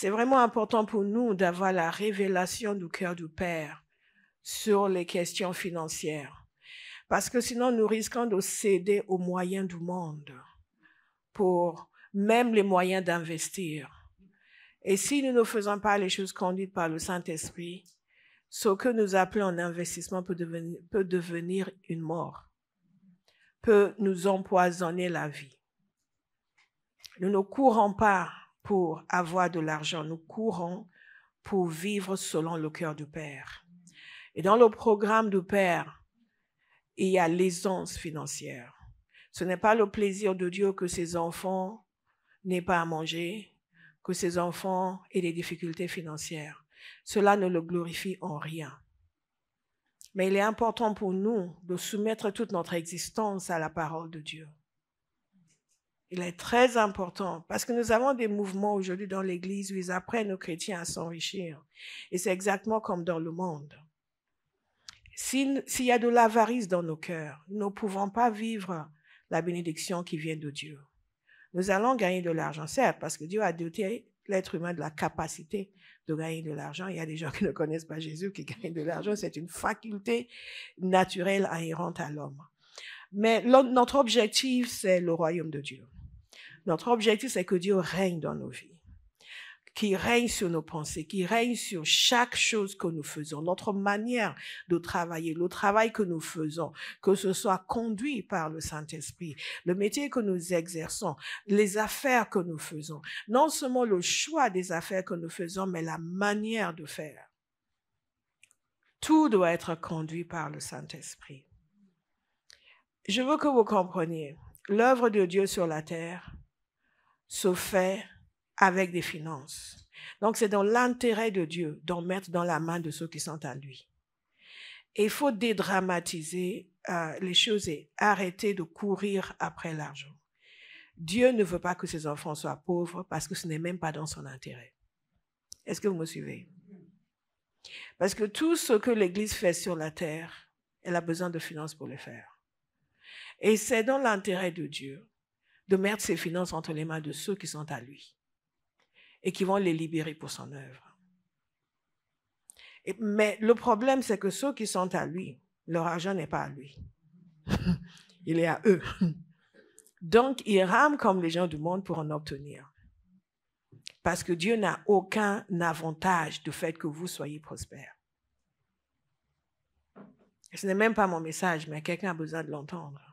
C'est vraiment important pour nous d'avoir la révélation du cœur du Père sur les questions financières. Parce que sinon, nous risquons de céder aux moyens du monde pour même les moyens d'investir. Et si nous ne faisons pas les choses conduites par le Saint-Esprit, ce que nous appelons un investissement peut devenir une mort, peut nous empoisonner la vie. Nous ne courons pas pour avoir de l'argent, nous courons pour vivre selon le cœur du Père. Et dans le programme du Père, il y a l'aisance financière. Ce n'est pas le plaisir de Dieu que ses enfants n'aient pas à manger, que ses enfants aient des difficultés financières. Cela ne le glorifie en rien. Mais il est important pour nous de soumettre toute notre existence à la parole de Dieu. Il est très important parce que nous avons des mouvements aujourd'hui dans l'Église où ils apprennent aux chrétiens à s'enrichir. Et c'est exactement comme dans le monde. S'il y a de l'avarice dans nos cœurs, nous ne pouvons pas vivre la bénédiction qui vient de Dieu. Nous allons gagner de l'argent, certes, parce que Dieu a doté l'être humain de la capacité de gagner de l'argent. Il y a des gens qui ne connaissent pas Jésus qui gagnent de l'argent. C'est une faculté naturelle inhérente à l'homme. Mais notre objectif, c'est le royaume de Dieu. Notre objectif, c'est que Dieu règne dans nos vies, qu'il règne sur nos pensées, qu'il règne sur chaque chose que nous faisons, notre manière de travailler, le travail que nous faisons, que ce soit conduit par le Saint-Esprit, le métier que nous exerçons, les affaires que nous faisons, non seulement le choix des affaires que nous faisons, mais la manière de faire. Tout doit être conduit par le Saint-Esprit. Je veux que vous compreniez, l'œuvre de Dieu sur la terre se fait avec des finances. Donc, c'est dans l'intérêt de Dieu d'en mettre dans la main de ceux qui sont à lui. Et il faut dédramatiser les choses et arrêter de courir après l'argent. Dieu ne veut pas que ses enfants soient pauvres parce que ce n'est même pas dans son intérêt. Est-ce que vous me suivez? Parce que tout ce que l'Église fait sur la terre, elle a besoin de finances pour le faire. Et c'est dans l'intérêt de Dieu de mettre ses finances entre les mains de ceux qui sont à lui et qui vont les libérer pour son œuvre. Mais le problème, c'est que ceux qui sont à lui, leur argent n'est pas à lui. Il est à eux. Donc, ils rament comme les gens du monde pour en obtenir. Parce que Dieu n'a aucun avantage du fait que vous soyez prospères. Ce n'est même pas mon message, mais quelqu'un a besoin de l'entendre.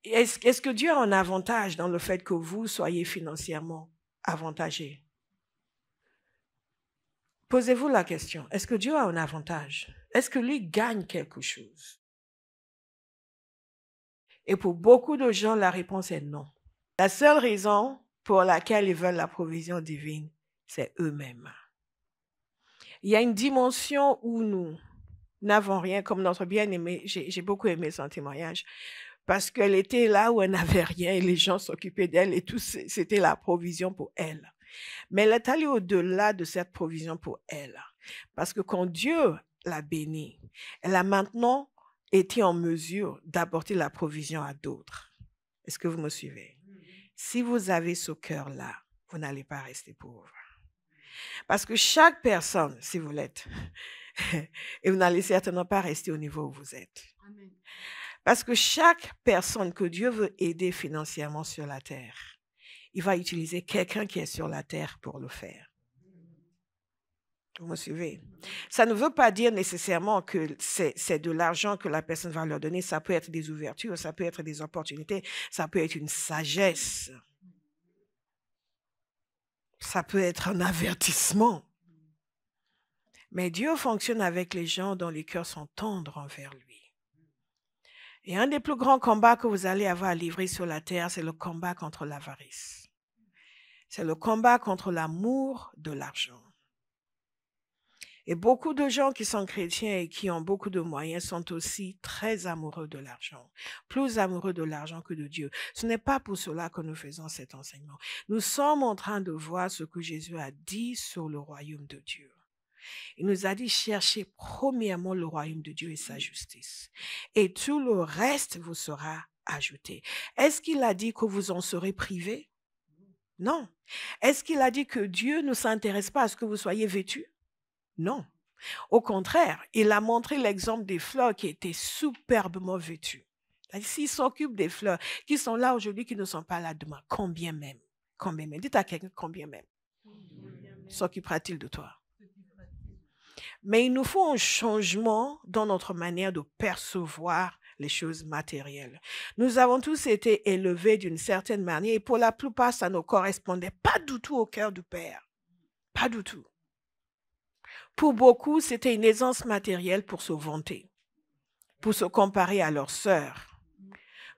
Est-ce que Dieu a un avantage dans le fait que vous soyez financièrement avantagés? Posez-vous la question, est-ce que Dieu a un avantage? Est-ce que lui gagne quelque chose? Et pour beaucoup de gens, la réponse est non. La seule raison pour laquelle ils veulent la provision divine, c'est eux-mêmes. Il y a une dimension où nous n'avons rien, comme notre bien-aimée. J'ai beaucoup aimé son témoignage, parce qu'elle était là où elle n'avait rien et les gens s'occupaient d'elle et tout, c'était la provision pour elle. Mais elle est allée au-delà de cette provision pour elle. Parce que quand Dieu l'a bénie, elle a maintenant été en mesure d'apporter la provision à d'autres. Est-ce que vous me suivez? Si vous avez ce cœur-là, vous n'allez pas rester pauvre. Parce que chaque personne, si vous l'êtes, et vous n'allez certainement pas rester au niveau où vous êtes. Amen. Parce que chaque personne que Dieu veut aider financièrement sur la terre, il va utiliser quelqu'un qui est sur la terre pour le faire. Vous me suivez? Ça ne veut pas dire nécessairement que c'est de l'argent que la personne va leur donner. Ça peut être des ouvertures, ça peut être des opportunités, ça peut être une sagesse. Ça peut être un avertissement. Mais Dieu fonctionne avec les gens dont les cœurs sont tendres envers lui. Et un des plus grands combats que vous allez avoir à livrer sur la terre, c'est le combat contre l'avarice. C'est le combat contre l'amour de l'argent. Et beaucoup de gens qui sont chrétiens et qui ont beaucoup de moyens sont aussi très amoureux de l'argent, plus amoureux de l'argent que de Dieu. Ce n'est pas pour cela que nous faisons cet enseignement. Nous sommes en train de voir ce que Jésus a dit sur le royaume de Dieu. Il nous a dit, cherchez premièrement le royaume de Dieu et sa justice. Et tout le reste vous sera ajouté. Est-ce qu'il a dit que vous en serez privés? Non. Est-ce qu'il a dit que Dieu ne s'intéresse pas à ce que vous soyez vêtus? Non. Au contraire, il a montré l'exemple des fleurs qui étaient superbement vêtues. S'il s'occupe des fleurs qui sont là aujourd'hui, qui ne sont pas là demain, combien même? Combien même? Dites à quelqu'un combien même. S'occupera-t-il de toi? Mais il nous faut un changement dans notre manière de percevoir les choses matérielles. Nous avons tous été élevés d'une certaine manière et pour la plupart, ça ne correspondait pas du tout au cœur du Père. Pas du tout. Pour beaucoup, c'était une aisance matérielle pour se vanter, pour se comparer à leurs sœurs.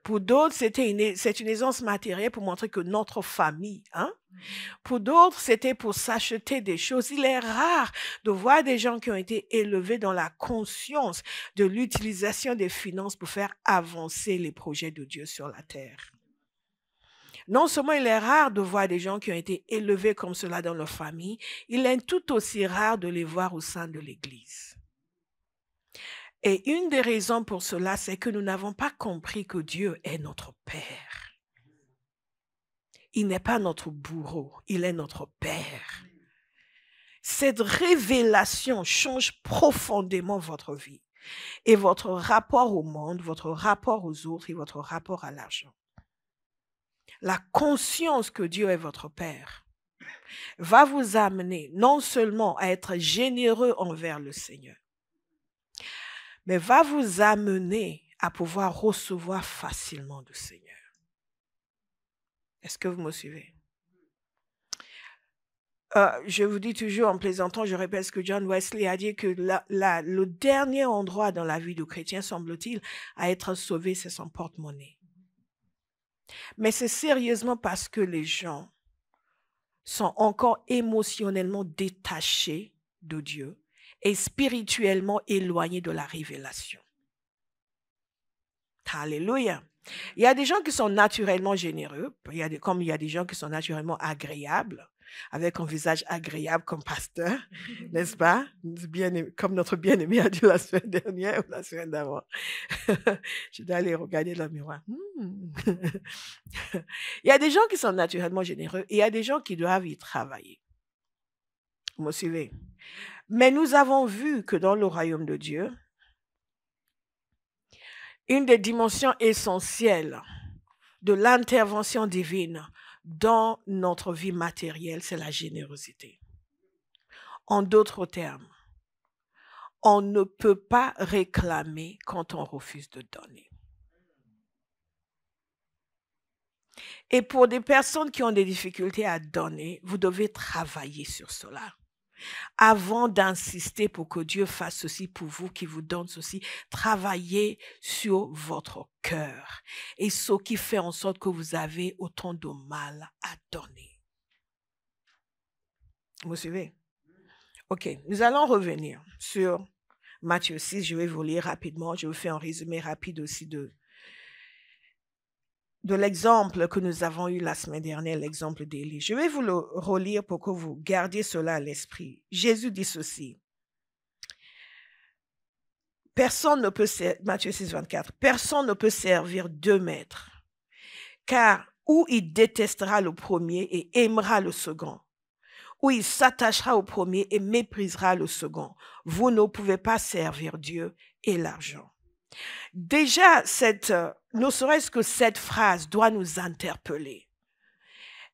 Pour d'autres, c'est une aisance matérielle pour montrer que notre famille, hein? Pour d'autres, c'était pour s'acheter des choses. Il est rare de voir des gens qui ont été élevés dans la conscience de l'utilisation des finances pour faire avancer les projets de Dieu sur la terre. Non seulement il est rare de voir des gens qui ont été élevés comme cela dans leur famille, il est tout aussi rare de les voir au sein de l'Église. Et une des raisons pour cela, c'est que nous n'avons pas compris que Dieu est notre Père. Il n'est pas notre bourreau, il est notre Père. Cette révélation change profondément votre vie et votre rapport au monde, votre rapport aux autres et votre rapport à l'argent. La conscience que Dieu est votre Père va vous amener non seulement à être généreux envers le Seigneur, mais va vous amener à pouvoir recevoir facilement du Seigneur. Est-ce que vous me suivez? Je vous dis toujours en plaisantant, je répète ce que John Wesley a dit, que le dernier endroit dans la vie du chrétien, semble-t-il, à être sauvé, c'est son porte-monnaie. Mais c'est sérieusement parce que les gens sont encore émotionnellement détachés de Dieu et spirituellement éloignés de la révélation. Alléluia. Il y a des gens qui sont naturellement généreux, comme il y a des gens qui sont naturellement agréables, avec un visage agréable comme pasteur, n'est-ce pas? Comme notre bien-aimé a dit la semaine dernière ou la semaine d'avant. Je dois aller regarder dans le miroir. Il y a des gens qui sont naturellement généreux et il y a des gens qui doivent y travailler. Vous me suivez? Mais nous avons vu que dans le royaume de Dieu, une des dimensions essentielles de l'intervention divine dans notre vie matérielle, c'est la générosité. En d'autres termes, on ne peut pas réclamer quand on refuse de donner. Et pour des personnes qui ont des difficultés à donner, vous devez travailler sur cela. Avant d'insister pour que Dieu fasse ceci pour vous, qu'il vous donne ceci, travaillez sur votre cœur et ce qui fait en sorte que vous avez autant de mal à donner. Vous suivez? Ok, nous allons revenir sur Matthieu 6. Je vais vous lire rapidement. Je vous fais un résumé rapide aussi de l'exemple que nous avons eu la semaine dernière, l'exemple d'Élie. Je vais vous le relire pour que vous gardiez cela à l'esprit. Jésus dit ceci. Matthieu 6, 24. Personne ne peut servir 2 maîtres, car ou il détestera le premier et aimera le second, ou il s'attachera au premier et méprisera le second. Vous ne pouvez pas servir Dieu et l'argent. Déjà, ne serait-ce que cette phrase doit nous interpeller.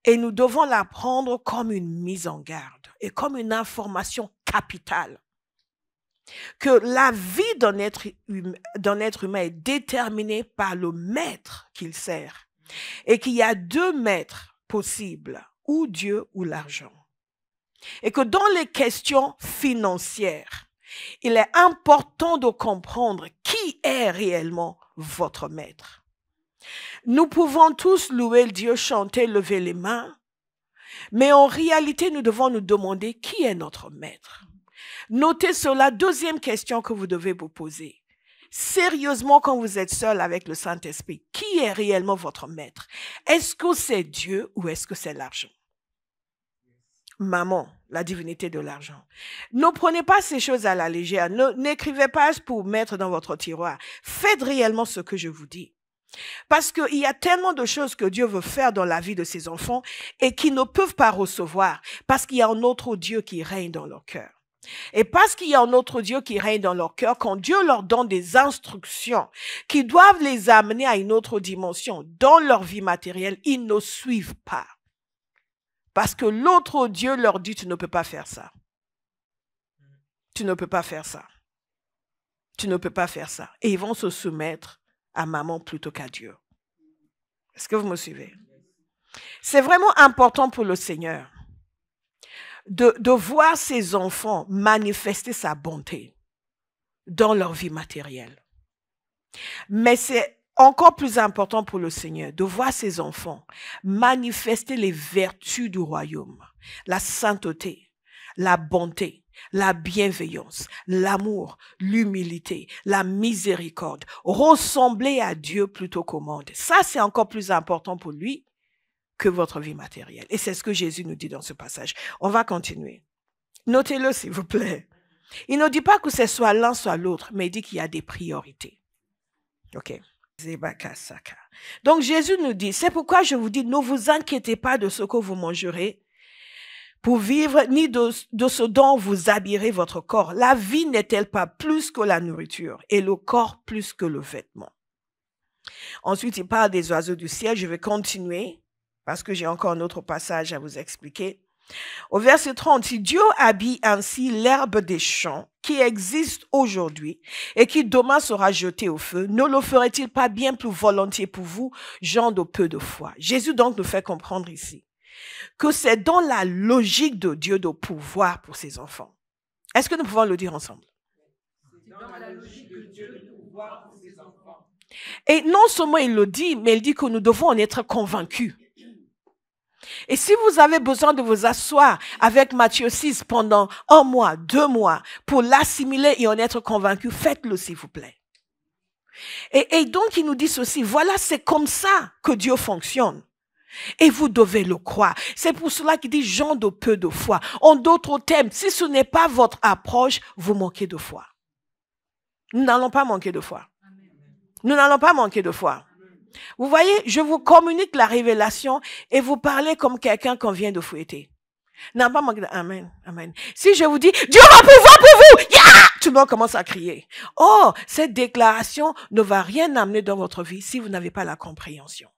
Et nous devons la prendre comme une mise en garde et comme une information capitale. Que la vie d'un être humain est déterminée par le maître qu'il sert. Et qu'il y a 2 maîtres possibles, ou Dieu ou l'argent. Et que dans les questions financières, il est important de comprendre qui est réellement votre maître. Nous pouvons tous louer Dieu, chanter, lever les mains, mais en réalité, nous devons nous demander qui est notre maître. Notez cela, 2e question que vous devez vous poser. Sérieusement, quand vous êtes seul avec le Saint-Esprit, qui est réellement votre maître? Est-ce que c'est Dieu ou est-ce que c'est l'argent? Maman, la divinité de l'argent. Ne prenez pas ces choses à la légère. N'écrivez pas pour mettre dans votre tiroir. Faites réellement ce que je vous dis. Parce qu'il y a tellement de choses que Dieu veut faire dans la vie de ses enfants et qui ne peuvent pas recevoir parce qu'il y a un autre Dieu qui règne dans leur cœur. Et parce qu'il y a un autre Dieu qui règne dans leur cœur, quand Dieu leur donne des instructions qui doivent les amener à une autre dimension dans leur vie matérielle, ils ne suivent pas. Parce que l'autre Dieu leur dit, tu ne peux pas faire ça. Tu ne peux pas faire ça. Tu ne peux pas faire ça. Et ils vont se soumettre à maman plutôt qu'à Dieu. Est-ce que vous me suivez? C'est vraiment important pour le Seigneur de voir ses enfants manifester sa bonté dans leur vie matérielle. Mais c'est encore plus important pour le Seigneur de voir ses enfants manifester les vertus du royaume, la sainteté, la bonté, la bienveillance, l'amour, l'humilité, la miséricorde, ressembler à Dieu plutôt qu'au monde. Ça, c'est encore plus important pour lui que votre vie matérielle. Et c'est ce que Jésus nous dit dans ce passage. On va continuer. Notez-le, s'il vous plaît. Il ne dit pas que ce soit l'un, soit l'autre, mais il dit qu'il y a des priorités. OK. Donc, Jésus nous dit, c'est pourquoi je vous dis, ne vous inquiétez pas de ce que vous mangerez pour vivre, ni de ce dont vous habillerez votre corps. La vie n'est-elle pas plus que la nourriture et le corps plus que le vêtement? Ensuite, il parle des oiseaux du ciel. Je vais continuer parce que j'ai encore un autre passage à vous expliquer. Au verset 30, si Dieu habille ainsi l'herbe des champs qui existe aujourd'hui et qui demain sera jetée au feu, ne le ferait-il pas bien plus volontiers pour vous, gens de peu de foi? Jésus donc nous fait comprendre ici que c'est dans la logique de Dieu de pouvoir pour ses enfants. Est-ce que nous pouvons le dire ensemble? C'est dans la logique de Dieu de pouvoir pour ses enfants. Et non seulement il le dit, mais il dit que nous devons en être convaincus. Et si vous avez besoin de vous asseoir avec Matthieu 6 pendant 1 mois, 2 mois, pour l'assimiler et en être convaincu, faites-le s'il vous plaît. Et donc il nous dit ceci, voilà, c'est comme ça que Dieu fonctionne. Et vous devez le croire. C'est pour cela qu'il dit gens de peu de foi. En d'autres termes, si ce n'est pas votre approche, vous manquez de foi. Nous n'allons pas manquer de foi. Nous n'allons pas manquer de foi. Vous voyez, je vous communique la révélation et vous parlez comme quelqu'un qu'on vient de fouetter. Non, pas manquer de... Amen, amen. Si je vous dis, Dieu va pouvoir pour vous, yeah! Tout le monde commence à crier. Oh, cette déclaration ne va rien amener dans votre vie si vous n'avez pas la compréhension.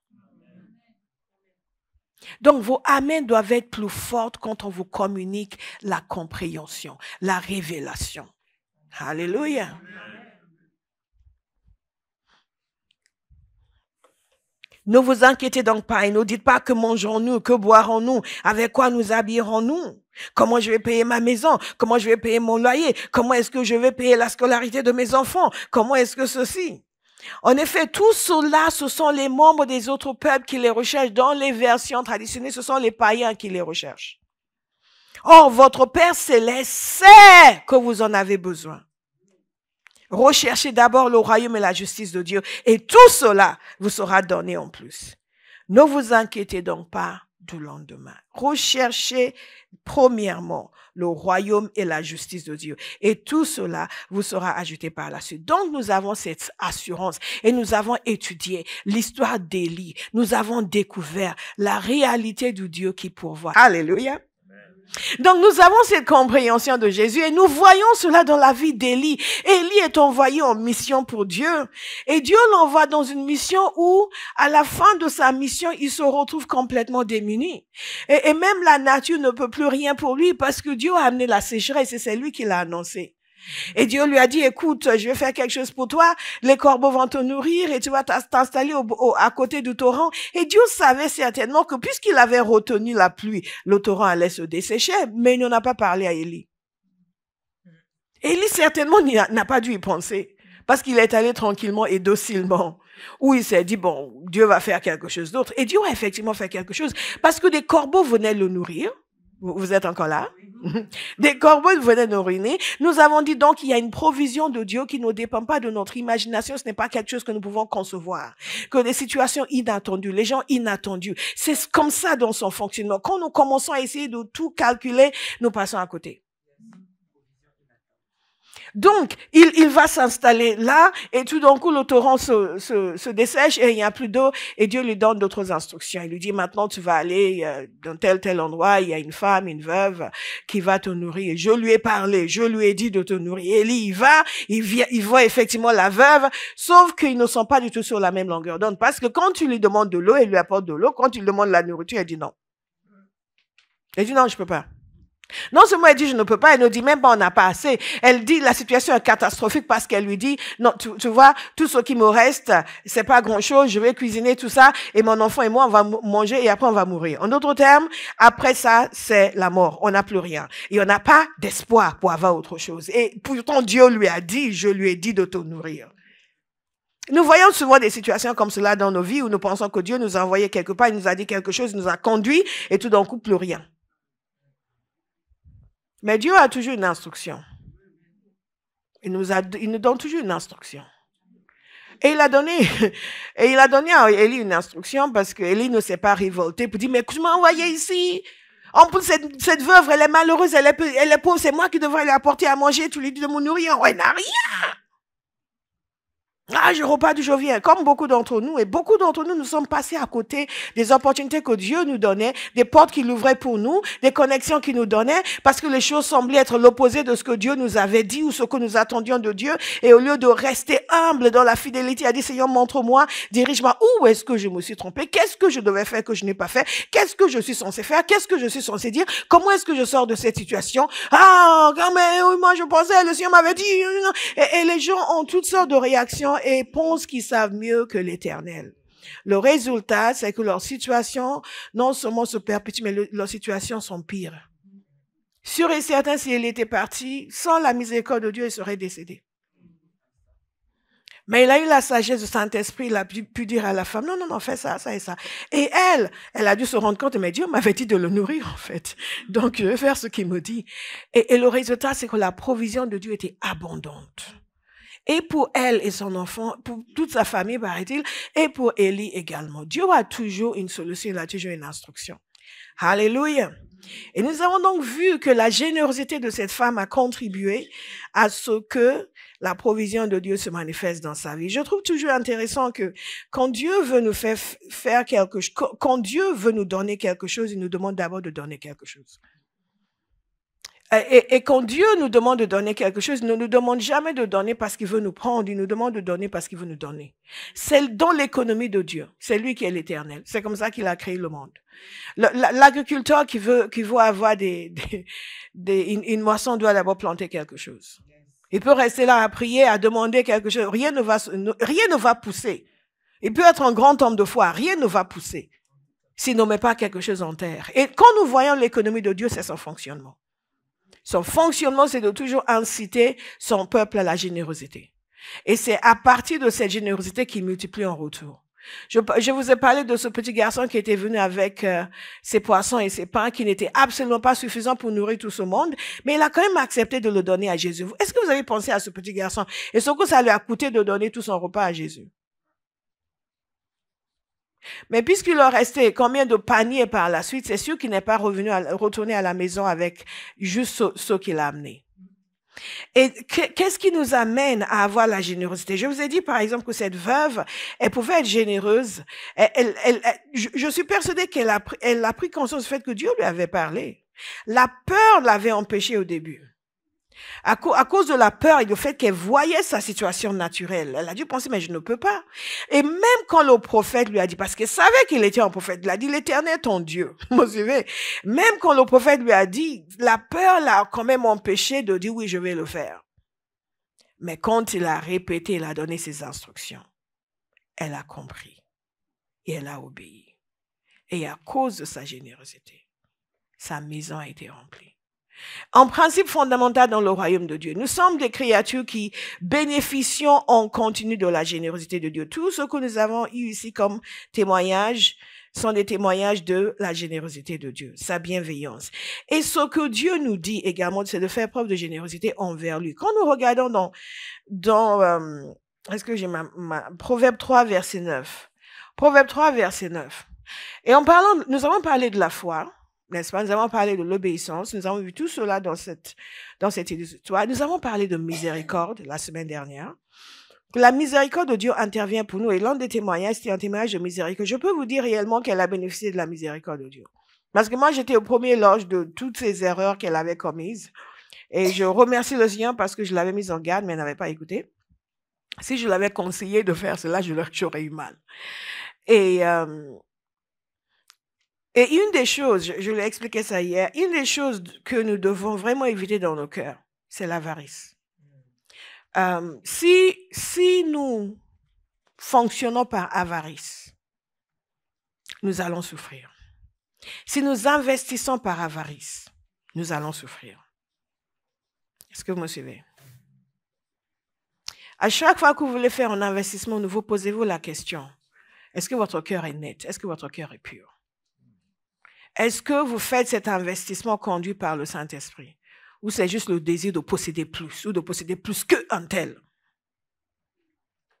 Donc, vos amens doivent être plus fortes quand on vous communique la compréhension, la révélation. Alléluia. Ne vous inquiétez donc pas et ne dites pas que mangerons-nous, que boirons-nous, avec quoi nous habillerons-nous, comment je vais payer ma maison, comment je vais payer mon loyer, comment est-ce que je vais payer la scolarité de mes enfants, comment est-ce que ceci. En effet, tout cela, ce sont les membres des autres peuples qui les recherchent. Dans les versions traditionnelles, ce sont les païens qui les recherchent. Or, votre Père Céleste sait que vous en avez besoin. Recherchez d'abord le royaume et la justice de Dieu et tout cela vous sera donné en plus. Ne vous inquiétez donc pas du lendemain. Recherchez premièrement le royaume et la justice de Dieu et tout cela vous sera ajouté par la suite. Donc nous avons cette assurance et nous avons étudié l'histoire d'Élie. Nous avons découvert la réalité du Dieu qui pourvoit. Alléluia. Donc nous avons cette compréhension de Jésus et nous voyons cela dans la vie d'Élie. Élie est envoyé en mission pour Dieu et Dieu l'envoie dans une mission où à la fin de sa mission il se retrouve complètement démuni et même la nature ne peut plus rien pour lui parce que Dieu a amené la sécheresse et c'est lui qui l'a annoncé. Et Dieu lui a dit, écoute, je vais faire quelque chose pour toi, les corbeaux vont te nourrir et tu vas t'installer à côté du torrent. Et Dieu savait certainement que puisqu'il avait retenu la pluie, le torrent allait se dessécher, mais il n'en a pas parlé à Élie. Élie certainement n'a pas dû y penser, parce qu'il est allé tranquillement et docilement, où il s'est dit, bon, Dieu va faire quelque chose d'autre. Et Dieu a effectivement fait quelque chose, parce que des corbeaux venaient le nourrir. Vous êtes encore là? Des corbeaux venaient nous ruiner. Nous avons dit donc qu'il y a une provision de Dieu qui ne dépend pas de notre imagination. Ce n'est pas quelque chose que nous pouvons concevoir. Que des situations inattendues, les gens inattendus. C'est comme ça dans son fonctionnement. Quand nous commençons à essayer de tout calculer, nous passons à côté. Donc, il va s'installer là, et tout d'un coup, le torrent se dessèche, et il n'y a plus d'eau, et Dieu lui donne d'autres instructions. Il lui dit, maintenant, tu vas aller dans tel endroit, il y a une femme, une veuve, qui va te nourrir. Je lui ai parlé, je lui ai dit de te nourrir. Élie, il voit effectivement la veuve, sauf qu'ils ne sont pas du tout sur la même longueur d'onde, parce que quand tu lui demandes de l'eau, elle lui apporte de l'eau. Quand tu lui demandes la nourriture, elle dit non. Elle dit non, je peux pas. Non seulement elle dit je ne peux pas, elle ne dit même pas on n'a pas assez. Elle dit la situation est catastrophique parce qu'elle lui dit non, tu vois, tout ce qui me reste, c'est pas grand chose, je vais cuisiner tout ça et mon enfant et moi on va manger et après on va mourir. En d'autres termes, après ça, c'est la mort. On n'a plus rien. Et on n'a pas d'espoir pour avoir autre chose. Et pourtant Dieu lui a dit, je lui ai dit de te nourrir. Nous voyons souvent des situations comme cela dans nos vies où nous pensons que Dieu nous a envoyé quelque part, il nous a dit quelque chose, il nous a conduit et tout d'un coup plus rien. Mais Dieu a toujours une instruction. Il nous donne toujours une instruction. Et il a donné à Élie une instruction parce que Élie ne s'est pas révolté pour dire, mais tu m'as envoyé ici. En plus, cette veuve, elle est malheureuse, elle est pauvre, c'est moi qui devrais lui apporter à manger, tu lui dis de me nourrir. Elle n'a rien. Ah, je repars d'où je viens. Comme beaucoup d'entre nous, et beaucoup d'entre nous, nous sommes passés à côté des opportunités que Dieu nous donnait, des portes qu'il ouvrait pour nous, des connexions qu'il nous donnait, parce que les choses semblaient être l'opposé de ce que Dieu nous avait dit ou ce que nous attendions de Dieu. Et au lieu de rester humble dans la fidélité, il a dit, Seigneur, montre-moi, dirige-moi, où est-ce que je me suis trompé? Qu'est-ce que je devais faire que je n'ai pas fait? Qu'est-ce que je suis censé faire? Qu'est-ce que je suis censé dire? Comment est-ce que je sors de cette situation? Ah, mais oui, moi je pensais, le Seigneur m'avait dit, et les gens ont toutes sortes de réactions et pensent qu'ils savent mieux que l'Éternel. Le résultat, c'est que leur situation non seulement se perpétue, mais leurs situations sont pires. Sûr et certain, si elle était partie, sans la miséricorde de Dieu, elle serait décédée. Mais il a eu la sagesse du Saint-Esprit, il a pu dire à la femme, non, fais ça, ça et ça. Et elle a dû se rendre compte, mais Dieu m'avait dit de le nourrir, en fait. Donc, je vais faire ce qu'il me dit. Et le résultat, c'est que la provision de Dieu était abondante. Et pour elle et son enfant, pour toute sa famille, paraît-il, et pour Élie également. Dieu a toujours une solution, il a toujours une instruction. Alléluia. Et nous avons donc vu que la générosité de cette femme a contribué à ce que la provision de Dieu se manifeste dans sa vie. Je trouve toujours intéressant que quand Dieu veut nous faire quelque chose, quand Dieu veut nous donner quelque chose, il nous demande d'abord de donner quelque chose. Et quand Dieu nous demande de donner quelque chose, il ne nous demande jamais de donner parce qu'il veut nous prendre, il nous demande de donner parce qu'il veut nous donner. C'est dans l'économie de Dieu. C'est lui qui est l'Éternel. C'est comme ça qu'il a créé le monde. L'agriculteur qui veut avoir une moisson doit d'abord planter quelque chose. Il peut rester là à prier, à demander quelque chose. Rien ne va pousser. Il peut être un grand homme de foi. Rien ne va pousser s'il ne met pas quelque chose en terre. Et quand nous voyons l'économie de Dieu, c'est son fonctionnement. Son fonctionnement, c'est de toujours inciter son peuple à la générosité. Et c'est à partir de cette générosité qu'il multiplie en retour. Je vous ai parlé de ce petit garçon qui était venu avec ses poissons et ses pains, qui n'étaient absolument pas suffisants pour nourrir tout ce monde, mais il a quand même accepté de le donner à Jésus. Est-ce que vous avez pensé à ce petit garçon et ce que ça lui a coûté de donner tout son repas à Jésus? Mais puisqu'il leur restait combien de paniers par la suite, c'est sûr qu'il n'est pas retourné à la maison avec juste ce qu'il a amené. Et qu'est-ce qui nous amène à avoir la générosité? Je vous ai dit, par exemple, que cette veuve, elle pouvait être généreuse. Je suis persuadée qu'elle a pris conscience du fait que Dieu lui avait parlé. La peur l'avait empêchée au début. À cause de la peur et du fait qu'elle voyait sa situation naturelle, elle a dû penser, mais je ne peux pas. Et même quand le prophète lui a dit, parce qu'elle savait qu'il était un prophète, il a dit, l'Éternel est ton Dieu. Vous suivez? Même quand le prophète lui a dit, la peur l'a quand même empêché de dire, oui, je vais le faire. Mais quand il a répété, il a donné ses instructions, elle a compris. Et elle a obéi. Et à cause de sa générosité, sa maison a été remplie. Un principe fondamental dans le royaume de Dieu. Nous sommes des créatures qui bénéficions en continu de la générosité de Dieu. Tout ce que nous avons eu ici comme témoignages sont des témoignages de la générosité de Dieu, sa bienveillance. Et ce que Dieu nous dit également, c'est de faire preuve de générosité envers lui. Quand nous regardons est-ce que j'ai Proverbe 3, verset 9. Proverbe 3, verset 9. Et nous avons parlé de la foi. n'est-ce pas? Nous avons parlé de l'obéissance. Nous avons vu tout cela dans cette histoire. Nous avons parlé de miséricorde la semaine dernière. Que la miséricorde de Dieu intervient pour nous. Et l'un des témoignages, c'était un témoignage de miséricorde. Je peux vous dire réellement qu'elle a bénéficié de la miséricorde de Dieu. Parce que moi, j'étais au premier loge de toutes ces erreurs qu'elle avait commises. Et je remercie le Seigneur parce que je l'avais mise en garde, mais elle n'avait pas écouté. Si je l'avais conseillé de faire cela, j'aurais eu mal. Et une des choses, je l'ai expliqué ça hier, une des choses que nous devons vraiment éviter dans nos cœurs, c'est l'avarice. Si nous fonctionnons par avarice, nous allons souffrir. Si nous investissons par avarice, nous allons souffrir. Est-ce que vous me suivez? À chaque fois que vous voulez faire un investissement nouveau, posez-vous la question, est-ce que votre cœur est net? Est-ce que votre cœur est pur? Est-ce que vous faites cet investissement conduit par le Saint-Esprit? Ou c'est juste le désir de posséder plus, ou de posséder plus qu'un tel?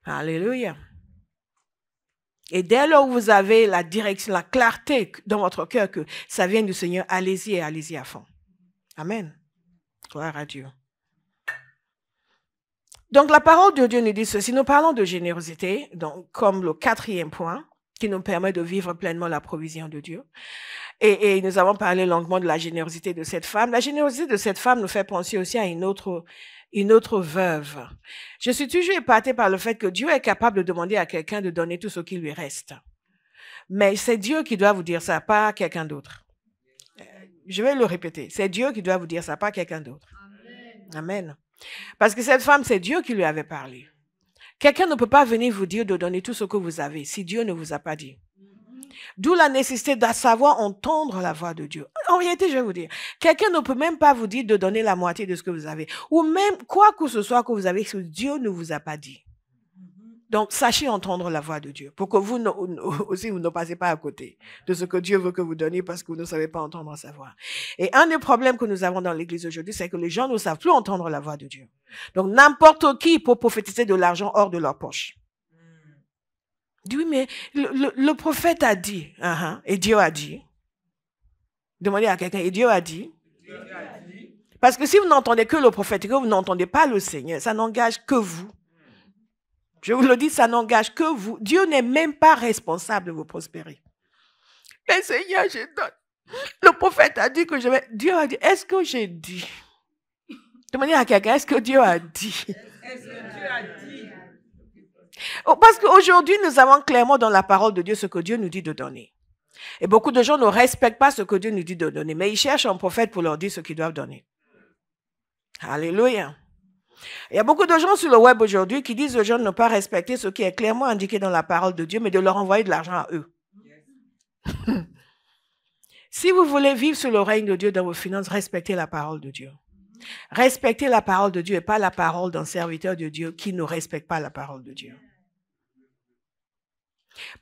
Alléluia. Et dès lors où vous avez la direction, la clarté dans votre cœur que ça vient du Seigneur, allez-y et allez-y à fond. Amen. Gloire à Dieu. Donc la parole de Dieu nous dit ceci. Nous parlons de générosité, donc, comme le 4e point, qui nous permet de vivre pleinement la provision de Dieu. Et nous avons parlé longuement de la générosité de cette femme. La générosité de cette femme nous fait penser aussi à une autre veuve. Je suis toujours épatée par le fait que Dieu est capable de demander à quelqu'un de donner tout ce qui lui reste. Mais c'est Dieu qui doit vous dire ça, pas quelqu'un d'autre. Je vais le répéter. C'est Dieu qui doit vous dire ça, pas quelqu'un d'autre. Amen. Amen. Parce que cette femme, c'est Dieu qui lui avait parlé. Quelqu'un ne peut pas venir vous dire de donner tout ce que vous avez si Dieu ne vous a pas dit. D'où la nécessité de savoir entendre la voix de Dieu. En réalité, je vais vous dire, quelqu'un ne peut même pas vous dire de donner la moitié de ce que vous avez. Ou même quoi que ce soit que vous avez, que Dieu ne vous a pas dit. Donc, sachez entendre la voix de Dieu pour que vous aussi vous ne passez pas à côté de ce que Dieu veut que vous donniez parce que vous ne savez pas entendre sa voix. Et un des problèmes que nous avons dans l'Église aujourd'hui, c'est que les gens ne savent plus entendre la voix de Dieu. Donc, n'importe qui peut prophétiser de l'argent hors de leur poche. Oui, mais le prophète a dit, et Dieu a dit. Demandez à quelqu'un, et Dieu a dit. Parce que si vous n'entendez que le prophète et que vous n'entendez pas le Seigneur, ça n'engage que vous. Je vous le dis, ça n'engage que vous. Dieu n'est même pas responsable de vous prospérer. Mais Seigneur, je donne. Le prophète a dit que je vais. Dieu a dit, est-ce que j'ai dit? Demandez à quelqu'un, est-ce que Dieu a dit? Est-ce que Dieu a dit? Parce qu'aujourd'hui, nous avons clairement dans la parole de Dieu ce que Dieu nous dit de donner. Et beaucoup de gens ne respectent pas ce que Dieu nous dit de donner, mais ils cherchent un prophète pour leur dire ce qu'ils doivent donner. Alléluia. Il y a beaucoup de gens sur le web aujourd'hui qui disent aux gens de ne pas respecter ce qui est clairement indiqué dans la parole de Dieu, mais de leur envoyer de l'argent à eux. Si vous voulez vivre sur le règne de Dieu dans vos finances, respectez la parole de Dieu. Respectez la parole de Dieu et pas la parole d'un serviteur de Dieu qui ne respecte pas la parole de Dieu.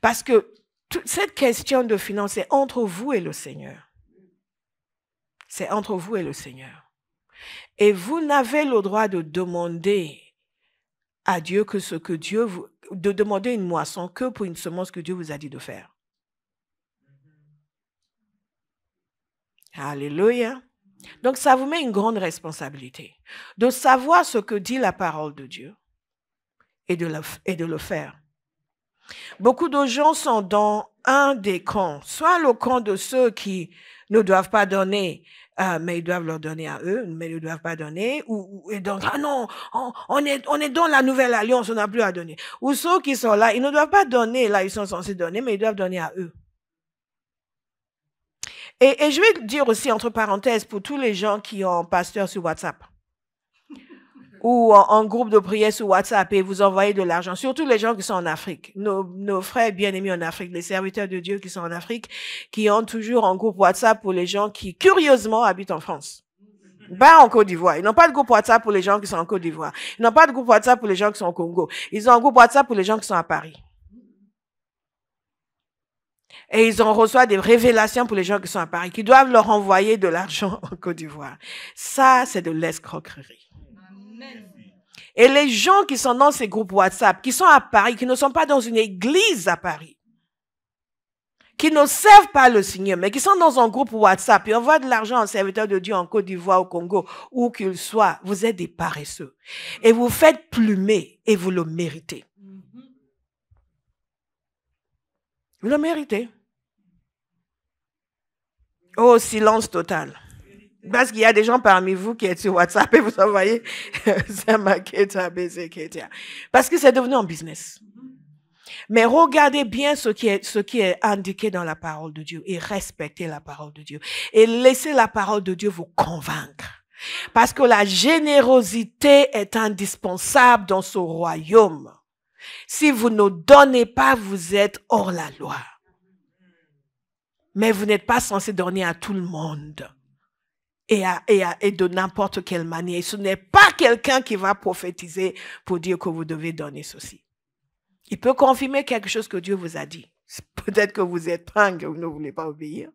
Parce que toute cette question de finances est entre vous et le Seigneur. C'est entre vous et le Seigneur. Et vous n'avez le droit de demander à Dieu que ce que Dieu vous... de demander une moisson que pour une semence que Dieu vous a dit de faire. Alléluia. Donc ça vous met une grande responsabilité de savoir ce que dit la parole de Dieu et de le faire. Beaucoup de gens sont dans un des camps, soit le camp de ceux qui ne doivent pas donner, mais ils doivent leur donner à eux, mais ils ne doivent pas donner, et donc, ah non, on est dans la nouvelle alliance, on n'a plus à donner. Ou ceux qui sont là, ils ne doivent pas donner, là ils sont censés donner, mais ils doivent donner à eux. Et je vais dire aussi, entre parenthèses, pour tous les gens qui ont un pasteur sur WhatsApp, ou en groupe de prière sur WhatsApp et vous envoyez de l'argent, surtout les gens qui sont en Afrique, nos frères bien-aimés en Afrique, les serviteurs de Dieu qui sont en Afrique, qui ont toujours un groupe WhatsApp pour les gens qui, curieusement, habitent en France. Pas en Côte d'Ivoire. Ils n'ont pas de groupe WhatsApp pour les gens qui sont en Côte d'Ivoire. Ils n'ont pas de groupe WhatsApp pour les gens qui sont au Congo. Ils ont un groupe WhatsApp pour les gens qui sont à Paris. Et ils en reçoivent des révélations pour les gens qui sont à Paris, qui doivent leur envoyer de l'argent en Côte d'Ivoire. Ça, c'est de l'escroquerie. Et les gens qui sont dans ces groupes WhatsApp, qui sont à Paris, qui ne sont pas dans une église à Paris, qui ne servent pas le Seigneur, mais qui sont dans un groupe WhatsApp et envoient de l'argent aux serviteurs de Dieu en Côte d'Ivoire, au Congo, où qu'ils soient, vous êtes des paresseux. Et vous faites plumer et vous le méritez. Vous le méritez. Oh, silence total. Parce qu'il y a des gens parmi vous qui êtes sur WhatsApp et vous envoyez parce que c'est devenu un business. Mais regardez bien ce qui est indiqué dans la parole de Dieu et respectez la parole de Dieu. Et laissez la parole de Dieu vous convaincre. Parce que la générosité est indispensable dans ce royaume. Si vous ne donnez pas, vous êtes hors la loi. Mais vous n'êtes pas censé donner à tout le monde. Et de n'importe quelle manière. Ce n'est pas quelqu'un qui va prophétiser pour dire que vous devez donner ceci. Il peut confirmer quelque chose que Dieu vous a dit. Peut-être que vous êtes pringue et vous ne voulez pas obéir.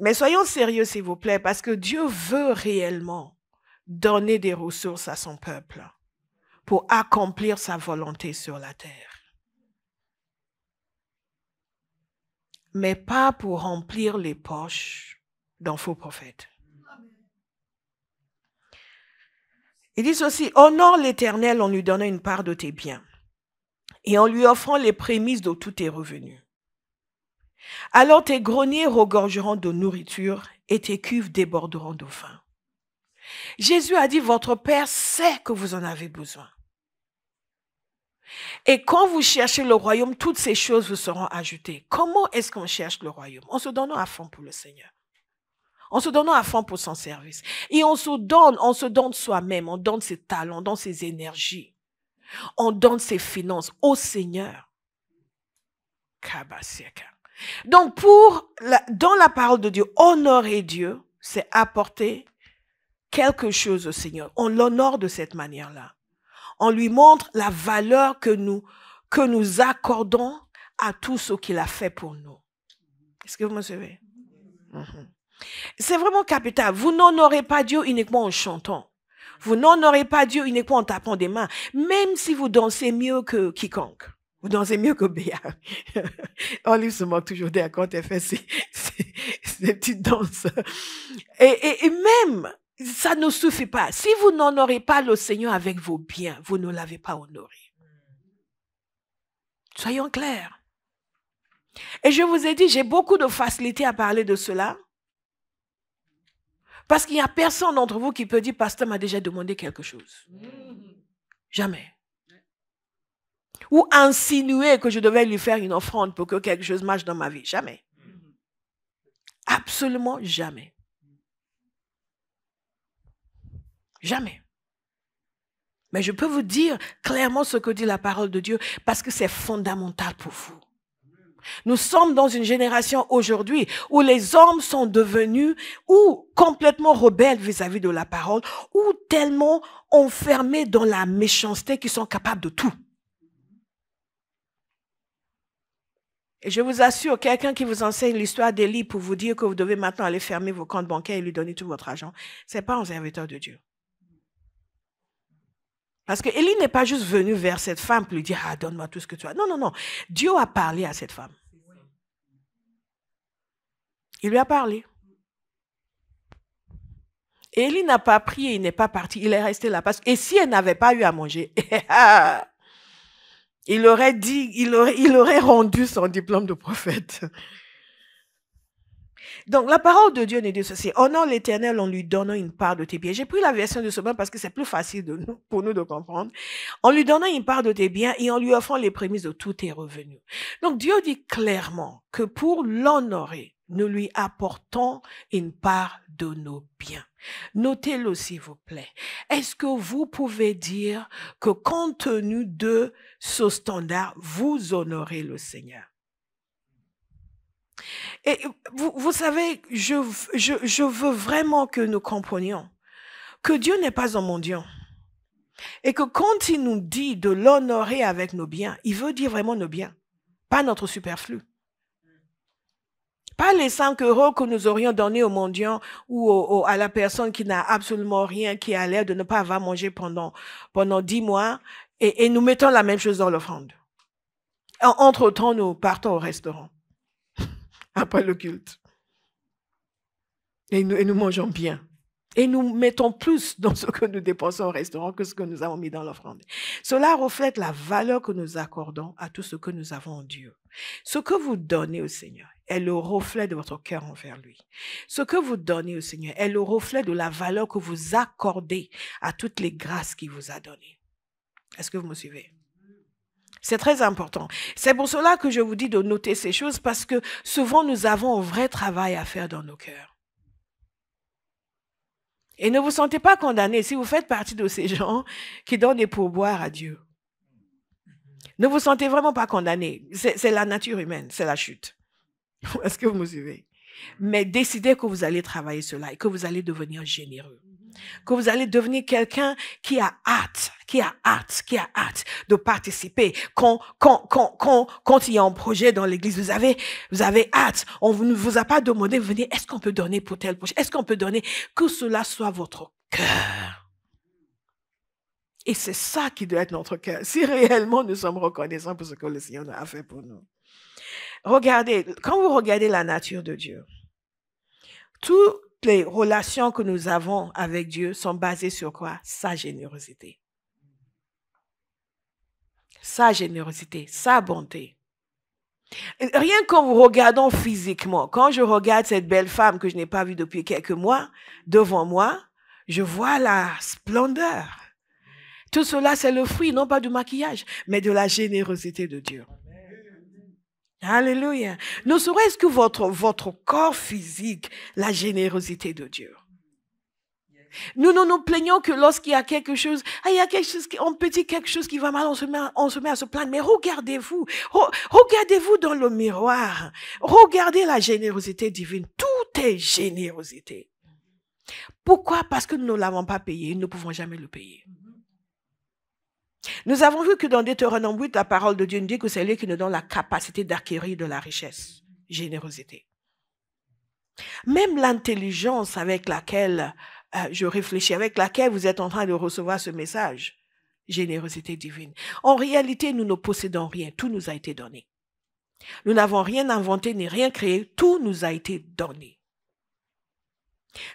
Mais soyons sérieux, s'il vous plaît, parce que Dieu veut réellement donner des ressources à son peuple pour accomplir sa volonté sur la terre. Mais pas pour remplir les poches d'un faux prophète. Il dit ceci, honore l'Éternel en lui donnant une part de tes biens et en lui offrant les prémices de tous tes revenus. Alors tes greniers regorgeront de nourriture et tes cuves déborderont de vin. Jésus a dit, votre Père sait que vous en avez besoin. Et quand vous cherchez le royaume, toutes ces choses vous seront ajoutées. Comment est-ce qu'on cherche le royaume? En se donnant à fond pour le Seigneur. En se donnant à fond pour son service. Et on se donne soi-même, on donne ses talents, on donne ses énergies. On donne ses finances au Seigneur. Donc, dans la parole de Dieu, honorer Dieu, c'est apporter quelque chose au Seigneur. On l'honore de cette manière-là. On lui montre la valeur que nous accordons à tout ce qu'il a fait pour nous. Est-ce que vous me suivez? C'est vraiment capital. Vous n'honorez pas Dieu uniquement en chantant. Vous n'honorez pas Dieu uniquement en tapant des mains. Même si vous dansez mieux que quiconque. Vous dansez mieux que Béa. Olive se moque toujours d'elle quand elle fait ces petites danses. Et même, ça ne suffit pas. Si vous n'honorez pas le Seigneur avec vos biens, vous ne l'avez pas honoré. Soyons clairs. Et je vous ai dit, j'ai beaucoup de facilité à parler de cela. Parce qu'il n'y a personne d'entre vous qui peut dire, pasteur m'a déjà demandé quelque chose. Jamais. Ou insinuer que je devais lui faire une offrande pour que quelque chose marche dans ma vie. Jamais. Absolument jamais. Jamais. Mais je peux vous dire clairement ce que dit la parole de Dieu parce que c'est fondamental pour vous. Nous sommes dans une génération aujourd'hui où les hommes sont devenus ou complètement rebelles vis-à-vis de la parole ou tellement enfermés dans la méchanceté qu'ils sont capables de tout. Et je vous assure, quelqu'un qui vous enseigne l'histoire d'Élie pour vous dire que vous devez maintenant aller fermer vos comptes bancaires et lui donner tout votre argent, ce n'est pas un serviteur de Dieu. Parce que Élie n'est pas juste venu vers cette femme pour lui dire « Ah, donne-moi tout ce que tu as ». Non, non, non. Dieu a parlé à cette femme. Il lui a parlé. Et Élie n'a pas prié, il n'est pas parti, il est resté là. Et si elle n'avait pas eu à manger, il aurait dit, il aurait rendu son diplôme de prophète. Donc, la parole de Dieu nous dit ceci. Honore l'Éternel en lui donnant une part de tes biens. J'ai pris la version de ce bain parce que c'est plus facile pour nous de comprendre. En lui donnant une part de tes biens et en lui offrant les prémices de tous tes revenus. Donc, Dieu dit clairement que pour l'honorer, nous lui apportons une part de nos biens. Notez-le, s'il vous plaît. Est-ce que vous pouvez dire que compte tenu de ce standard, vous honorez le Seigneur? Et vous savez, je veux vraiment que nous comprenions que Dieu n'est pas un mendiant. Et que quand il nous dit de l'honorer avec nos biens, il veut dire vraiment nos biens, pas notre superflu. Pas les 5 € que nous aurions donnés au mendiant ou à la personne qui n'a absolument rien, qui a l'air de ne pas avoir mangé pendant 10 mois, et nous mettons la même chose dans l'offrande. Entre-temps, nous partons au restaurant. après le culte. Et nous mangeons bien. Et nous mettons plus dans ce que nous dépensons au restaurant que ce que nous avons mis dans l'offrande. Cela reflète la valeur que nous accordons à tout ce que nous avons en Dieu. Ce que vous donnez au Seigneur est le reflet de votre cœur envers lui. Ce que vous donnez au Seigneur est le reflet de la valeur que vous accordez à toutes les grâces qu'il vous a données. Est-ce que vous me suivez? C'est très important. C'est pour cela que je vous dis de noter ces choses parce que souvent nous avons un vrai travail à faire dans nos cœurs. Et ne vous sentez pas condamné si vous faites partie de ces gens qui donnent des pourboires à Dieu. Ne vous sentez vraiment pas condamné. C'est la nature humaine, c'est la chute. Est-ce que vous me suivez? Mais décidez que vous allez travailler cela et que vous allez devenir généreux. Que vous allez devenir quelqu'un qui a hâte de participer. Quand il y a un projet dans l'église, vous avez hâte. On ne vous a pas demandé de venir. Est-ce qu'on peut donner pour tel projet? Est-ce qu'on peut donner? Que cela soit votre cœur. Et c'est ça qui doit être notre cœur. Si réellement nous sommes reconnaissants pour ce que le Seigneur a fait pour nous. Regardez, quand vous regardez la nature de Dieu, toutes les relations que nous avons avec Dieu sont basées sur quoi? Sa générosité. Sa générosité, sa bonté. Rien qu'en vous regardant physiquement, quand je regarde cette belle femme que je n'ai pas vue depuis quelques mois, devant moi, je vois la splendeur. Tout cela, c'est le fruit, non pas du maquillage, mais de la générosité de Dieu. Alléluia. Ne serait-ce que votre corps physique, la générosité de Dieu. Nous nous plaignons que lorsqu'il y a quelque chose, il y a quelque chose, on peut dire quelque chose qui va mal, on se met à se plaindre. Mais regardez-vous dans le miroir. Regardez la générosité divine. Tout est générosité. Pourquoi? Parce que nous ne l'avons pas payé. Nous ne pouvons jamais le payer. Nous avons vu que dans Deutéronome 8, la parole de Dieu nous dit que c'est lui qui nous donne la capacité d'acquérir de la richesse. Générosité. Même l'intelligence avec laquelle je réfléchis, avec laquelle vous êtes en train de recevoir ce message, générosité divine. En réalité, nous ne possédons rien. Tout nous a été donné. Nous n'avons rien inventé ni rien créé. Tout nous a été donné.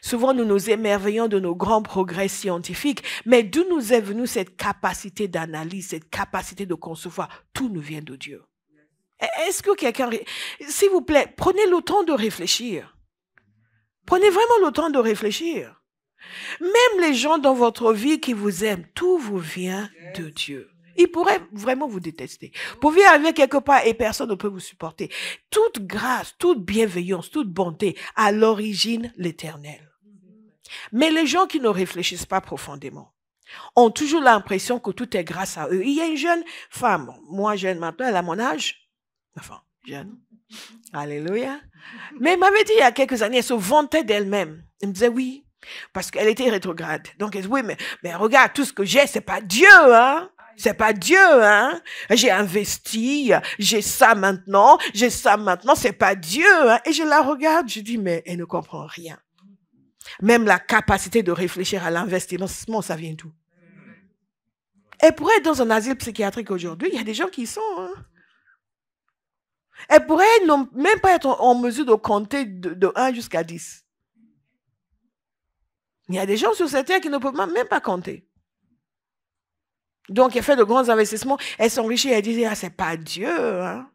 Souvent, nous nous émerveillons de nos grands progrès scientifiques, mais d'où nous est venue cette capacité d'analyse, cette capacité de concevoir? Tout nous vient de Dieu. Est-ce que quelqu'un... S'il vous plaît, prenez le temps de réfléchir. Prenez vraiment le temps de réfléchir. Même les gens dans votre vie qui vous aiment, tout vous vient de Dieu. Ils pourraient vraiment vous détester. Vous pouvez arriver quelque part et personne ne peut vous supporter. Toute grâce, toute bienveillance, toute bonté, à l'origine, l'Éternel. Mais les gens qui ne réfléchissent pas profondément ont toujours l'impression que tout est grâce à eux. Il y a une jeune femme, moi jeune maintenant, elle a mon âge. Enfin, jeune. Alléluia. Mais elle m'avait dit il y a quelques années, elle se vantait d'elle-même. Elle me disait oui, parce qu'elle était rétrograde. Donc elle dit oui, mais regarde, tout ce que j'ai, c'est pas Dieu, hein. C'est pas Dieu, hein. J'ai investi, j'ai ça maintenant, c'est pas Dieu, hein. Et je la regarde, je dis, mais elle ne comprend rien. Même la capacité de réfléchir à l'investissement, ça vient d'où? Elle pourrait être dans un asile psychiatrique aujourd'hui, il y a des gens qui y sont, hein. Elle pourrait même pas être en mesure de compter de 1 jusqu'à 10. Il y a des gens sur cette terre qui ne peuvent même pas compter. Donc, elle fait de grands investissements, elle s'enrichit, elle dit, c'est pas Dieu, hein.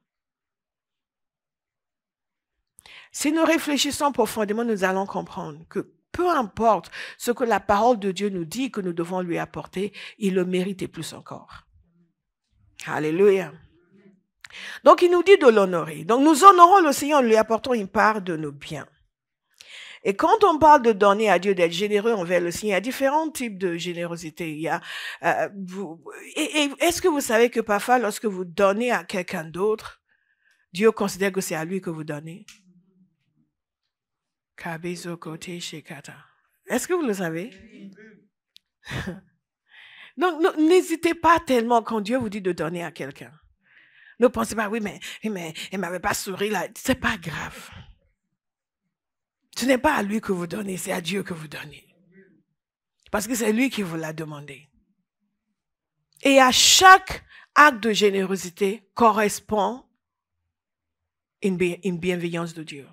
Si nous réfléchissons profondément, nous allons comprendre que peu importe ce que la parole de Dieu nous dit que nous devons lui apporter, il le mérite et plus encore. Alléluia. Donc, il nous dit de l'honorer. Donc, nous honorons le Seigneur en lui apportant une part de nos biens. Et quand on parle de donner à Dieu, d'être généreux envers le Seigneur, il y a différents types de générosité. Il y a, est-ce que vous savez que parfois, lorsque vous donnez à quelqu'un d'autre, Dieu considère que c'est à lui que vous donnez? Est-ce que vous le savez? Donc, n'hésitez pas tellement quand Dieu vous dit de donner à quelqu'un. Ne pensez pas, oui, mais elle m'avait pas souri là. C'est pas grave. Ce n'est pas à lui que vous donnez, c'est à Dieu que vous donnez. Parce que c'est lui qui vous l'a demandé. Et à chaque acte de générosité correspond une bienveillance de Dieu,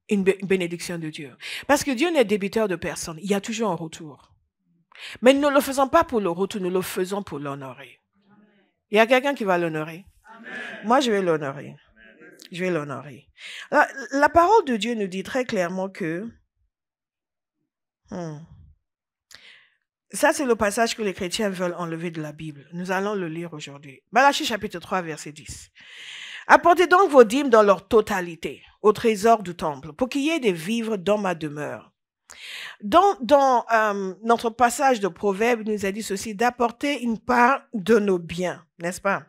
une bénédiction de Dieu. Parce que Dieu n'est débiteur de personne. Il y a toujours un retour. Mais nous ne le faisons pas pour le retour, nous le faisons pour l'honorer. Il y a quelqu'un qui va l'honorer. Moi, je vais l'honorer. Je vais l'honorer. La parole de Dieu nous dit très clairement que ça, c'est le passage que les chrétiens veulent enlever de la Bible. Nous allons le lire aujourd'hui. Malachie chapitre 3, verset 10. Apportez donc vos dîmes dans leur totalité au trésor du temple, pour qu'il y ait des vivres dans ma demeure. Dans notre passage de Proverbes, il nous a dit ceci, d'apporter une part de nos biens, n'est-ce pas?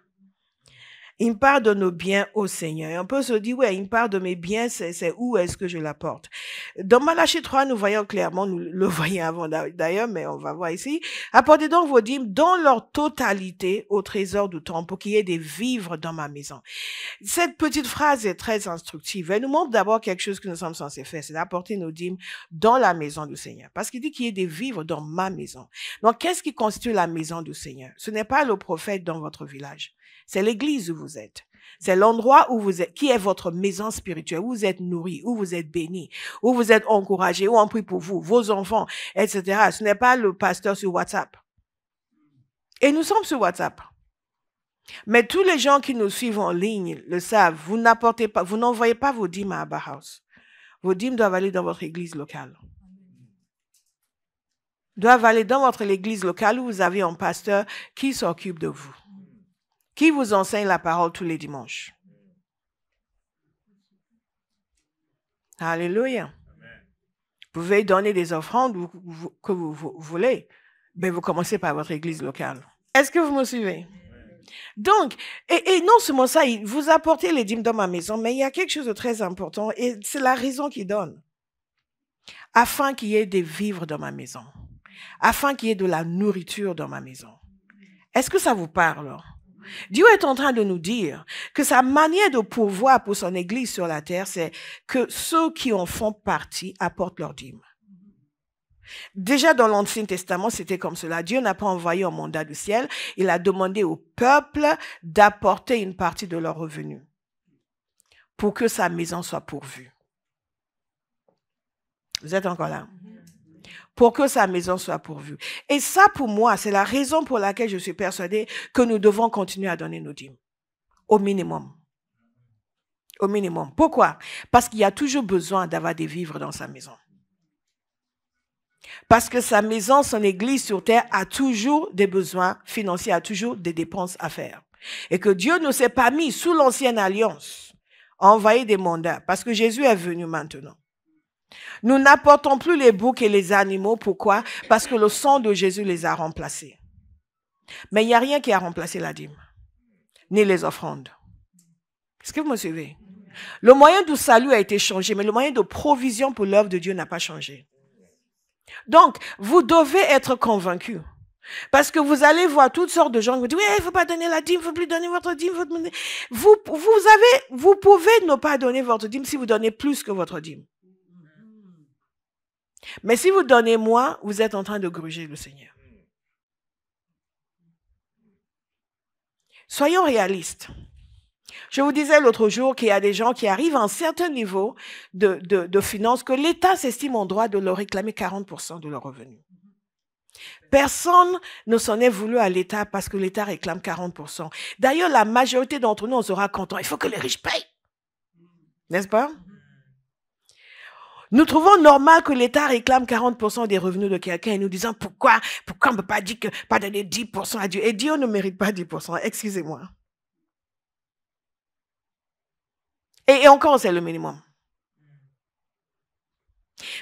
Une part de nos biens au Seigneur. Et on peut se dire, ouais, une part de mes biens, c'est où est-ce que je l'apporte? Dans Malachie 3, nous voyons clairement, nous le voyons avant d'ailleurs, mais on va voir ici. Apportez donc vos dîmes dans leur totalité au trésor du temple pour qu'il y ait des vivres dans ma maison. Cette petite phrase est très instructive. Elle nous montre d'abord quelque chose que nous sommes censés faire, c'est d'apporter nos dîmes dans la maison du Seigneur. Parce qu'il dit qu'il y ait des vivres dans ma maison. Donc, qu'est-ce qui constitue la maison du Seigneur? Ce n'est pas le prophète dans votre village. C'est l'église où vous êtes. C'est l'endroit où vous êtes, qui est votre maison spirituelle, où vous êtes nourri, où vous êtes béni, où vous êtes encouragé, où on prie pour vous, vos enfants, etc. Ce n'est pas le pasteur sur WhatsApp. Et nous sommes sur WhatsApp. Mais tous les gens qui nous suivent en ligne le savent, vous n'apportez pas, vous n'envoyez pas vos dîmes à Abba House. Vos dîmes doivent aller dans votre église locale. Doivent aller dans votre église locale où vous avez un pasteur qui s'occupe de vous, qui vous enseigne la parole tous les dimanches. Alléluia. Vous pouvez donner des offrandes que vous voulez, mais vous commencez par votre église locale. Est-ce que vous me suivez? Donc, et non seulement ça, vous apportez les dîmes dans ma maison, mais il y a quelque chose de très important, et c'est la raison qu'il donne. Afin qu'il y ait des vivres dans ma maison. Afin qu'il y ait de la nourriture dans ma maison. Est-ce que ça vous parle? Dieu est en train de nous dire que sa manière de pourvoir pour son église sur la terre, c'est que ceux qui en font partie apportent leurs dîmes. Déjà dans l'Ancien Testament, c'était comme cela. Dieu n'a pas envoyé un mandat du ciel. Il a demandé au peuple d'apporter une partie de leurs revenus pour que sa maison soit pourvue. Vous êtes encore là? Pour que sa maison soit pourvue. Et ça, pour moi, c'est la raison pour laquelle je suis persuadée que nous devons continuer à donner nos dîmes. Au minimum. Au minimum. Pourquoi? Parce qu'il y a toujours besoin d'avoir des vivres dans sa maison. Parce que sa maison, son église sur terre a toujours des besoins financiers, a toujours des dépenses à faire. Et que Dieu ne s'est pas mis sous l'ancienne alliance à envoyer des mandats. Parce que Jésus est venu maintenant. Nous n'apportons plus les boucs et les animaux. Pourquoi? Parce que le sang de Jésus les a remplacés. Mais il n'y a rien qui a remplacé la dîme, ni les offrandes. Est-ce que vous me suivez? Le moyen du salut a été changé, mais le moyen de provision pour l'œuvre de Dieu n'a pas changé. Donc, vous devez être convaincus. Parce que vous allez voir toutes sortes de gens qui vous disent, oui, il ne faut pas donner la dîme, il ne faut plus donner votre dîme. Vous pouvez ne pas donner votre dîme si vous donnez plus que votre dîme. Mais si vous donnez moins, vous êtes en train de gruger le Seigneur. Soyons réalistes. Je vous disais l'autre jour qu'il y a des gens qui arrivent à un certain niveau de finances que l'État s'estime en droit de leur réclamer 40% de leurs revenus. Personne ne s'en est voulu à l'État parce que l'État réclame 40%. D'ailleurs, la majorité d'entre nous, on sera contents. Il faut que les riches payent. N'est-ce pas? Nous trouvons normal que l'État réclame 40% des revenus de quelqu'un et nous disons pourquoi on ne peut pas dire que pas donner 10% à Dieu. Et Dieu ne mérite pas 10%, excusez-moi. Et encore, c'est le minimum.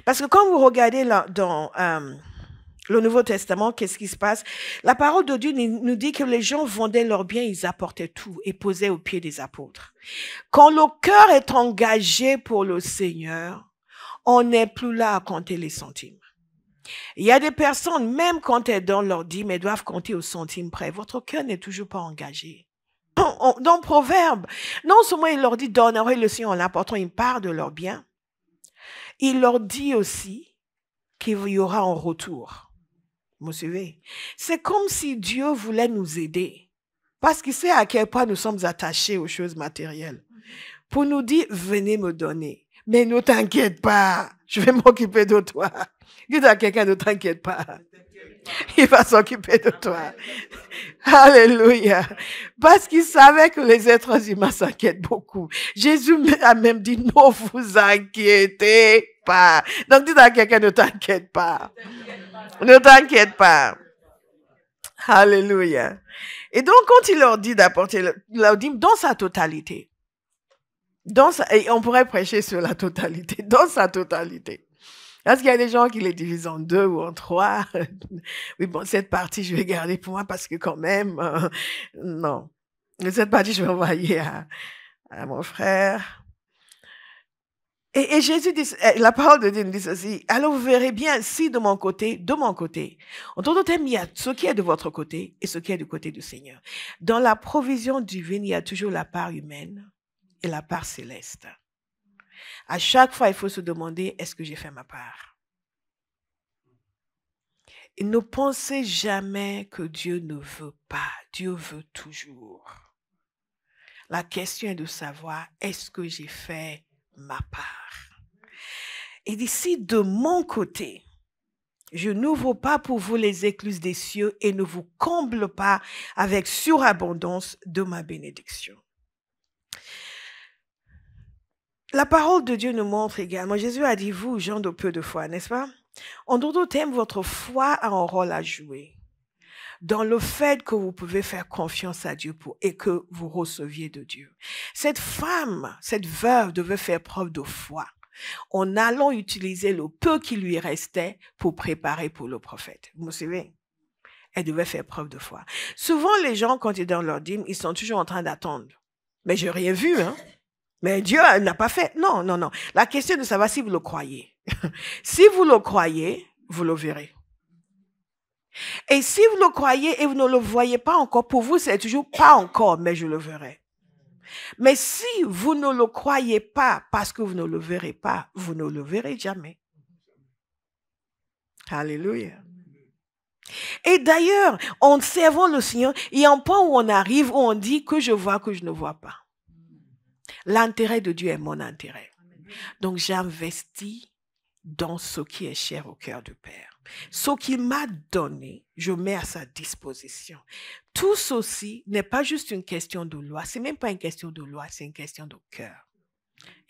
Parce que quand vous regardez là, dans le Nouveau Testament, qu'est-ce qui se passe? La parole de Dieu nous dit que les gens vendaient leurs biens, ils apportaient tout et posaient aux pieds des apôtres. Quand le cœur est engagé pour le Seigneur, on n'est plus là à compter les centimes. Il y a des personnes, même quand elles donnent leur dîme, elles doivent compter aux centimes près. Votre cœur n'est toujours pas engagé. Dans Proverbe, non seulement il leur dit d'honorer le Seigneur en apportant une part de leurs biens, il leur dit aussi qu'il y aura un retour. Vous me suivez? C'est comme si Dieu voulait nous aider, parce qu'il sait à quel point nous sommes attachés aux choses matérielles. pour nous dire, venez me donner. Mais ne t'inquiète pas, je vais m'occuper de toi. Dis à quelqu'un, ne t'inquiète pas. Il va s'occuper de toi. Alléluia. Parce qu'il savait que les êtres humains s'inquiètent beaucoup. Jésus a même dit, ne vous inquiétez pas. Donc dis à quelqu'un, ne t'inquiète pas. Ne t'inquiète pas. Alléluia. Et donc, quand il leur dit d'apporter la dîme dans sa totalité, et on pourrait prêcher sur la totalité, dans sa totalité. Parce qu'il y a des gens qui les divisent en 2 ou en 3. Oui, bon, cette partie, je vais garder pour moi parce que quand même, non. Cette partie, je vais envoyer à mon frère. Et Jésus dit, la parole de Dieu nous dit ceci, alors vous verrez bien si de mon côté, en tout terme, il y a ce qui est de votre côté et ce qui est du côté du Seigneur. Dans la provision divine, il y a toujours la part humaine et la part céleste. À chaque fois, il faut se demander, est-ce que j'ai fait ma part? Et ne pensez jamais que Dieu ne veut pas. Dieu veut toujours. La question est de savoir, est-ce que j'ai fait ma part? Et d'ici, de mon côté, je n'ouvre pas pour vous les écluses des cieux et ne vous comble pas avec surabondance de ma bénédiction. La parole de Dieu nous montre également, Jésus a dit, vous, gens de peu de foi, n'est-ce pas? En d'autres termes, votre foi a un rôle à jouer dans le fait que vous pouvez faire confiance à Dieu et que vous receviez de Dieu. Cette femme, cette veuve devait faire preuve de foi en allant utiliser le peu qui lui restait pour préparer pour le prophète. Vous me suivez? Elle devait faire preuve de foi. Souvent, les gens, quand ils donnent leur dîme, ils sont toujours en train d'attendre. Mais je n'ai rien vu, hein? Mais Dieu n'a pas fait. Non, non, non. La question est de savoir si vous le croyez. Si vous le croyez, vous le verrez. Et si vous le croyez et vous ne le voyez pas encore, pour vous, c'est toujours pas encore, mais je le verrai. Mais si vous ne le croyez pas parce que vous ne le verrez pas, vous ne le verrez jamais. Alléluia. Et d'ailleurs, en servant le Seigneur, il y a un point où on arrive, où on dit que je vois, que je ne vois pas. L'intérêt de Dieu est mon intérêt. Donc, j'investis dans ce qui est cher au cœur du Père. Ce qu'il m'a donné, je mets à sa disposition. Tout ceci n'est pas juste une question de loi. Ce n'est même pas une question de loi, c'est une question de cœur.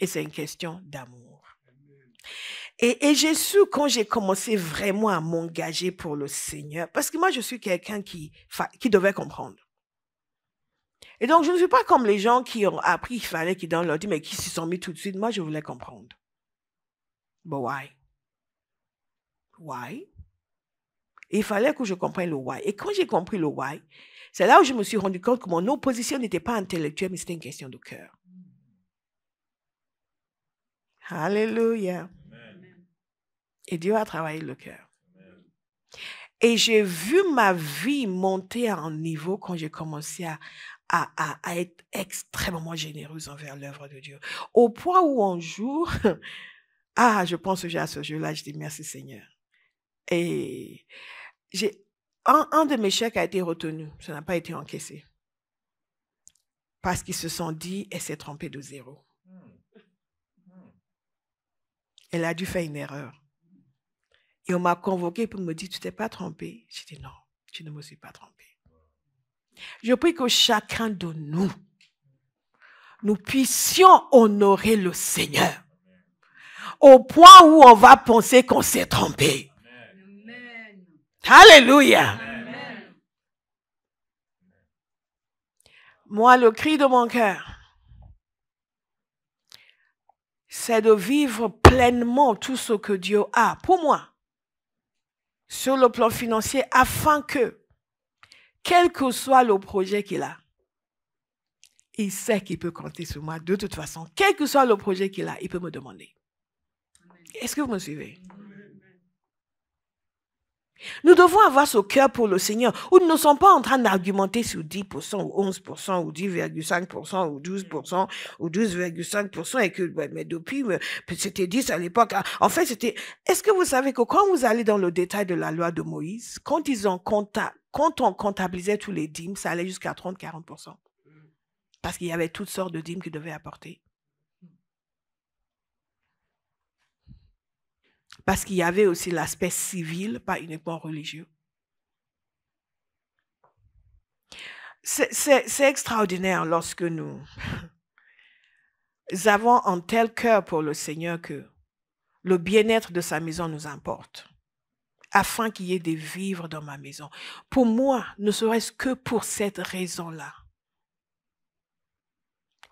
Et c'est une question d'amour. Et j'ai su quand j'ai commencé vraiment à m'engager pour le Seigneur, parce que moi, je suis quelqu'un qui devait comprendre. Et donc, je ne suis pas comme les gens qui ont appris qu'il fallait qu'ils donnent leur dîme, mais qui s'y sont mis tout de suite. Moi, je voulais comprendre. But why? Why? Et il fallait que je comprenne le why. Et quand j'ai compris le why, c'est là où je me suis rendu compte que mon opposition n'était pas intellectuelle, mais c'était une question de cœur. Alléluia. Et Dieu a travaillé le cœur. Et j'ai vu ma vie monter à un niveau quand j'ai commencé à être extrêmement généreuse envers l'œuvre de Dieu. Au point où un jour, je pense à ce jeu-là, je dis merci Seigneur. Et un de mes chèques a été retenu, ça n'a pas été encaissé. Parce qu'ils se sont dit, elle s'est trompée de 0. Elle a dû faire une erreur. Et on m'a convoqué pour me dire, tu t'es pas trompé? J'ai dit non, je ne me suis pas trompé. Je prie que chacun de nous puissions honorer le Seigneur au point où on va penser qu'on s'est trompé. Amen. Alléluia. Amen. Moi, le cri de mon cœur, c'est de vivre pleinement tout ce que Dieu a pour moi sur le plan financier afin que, quel que soit le projet qu'il a, il sait qu'il peut compter sur moi de toute façon. Quel que soit le projet qu'il a, il peut me demander. Est-ce que vous me suivez? Nous devons avoir ce cœur pour le Seigneur où nous ne sommes pas en train d'argumenter sur 10% ou 11% ou 10,5% ou 12% ou 12,5% et que mais depuis, c'était 10 à l'époque. En fait, c'était... Est-ce que vous savez que quand vous allez dans le détail de la loi de Moïse, quand on comptabilisait tous les dîmes, ça allait jusqu'à 30-40%. Parce qu'il y avait toutes sortes de dîmes qu'ils devaient apporter. Parce qu'il y avait aussi l'aspect civil, pas uniquement religieux. C'est extraordinaire lorsque nous avons un tel cœur pour le Seigneur que le bien-être de sa maison nous importe, afin qu'il y ait des vivres dans ma maison. Pour moi, ne serait-ce que pour cette raison-là,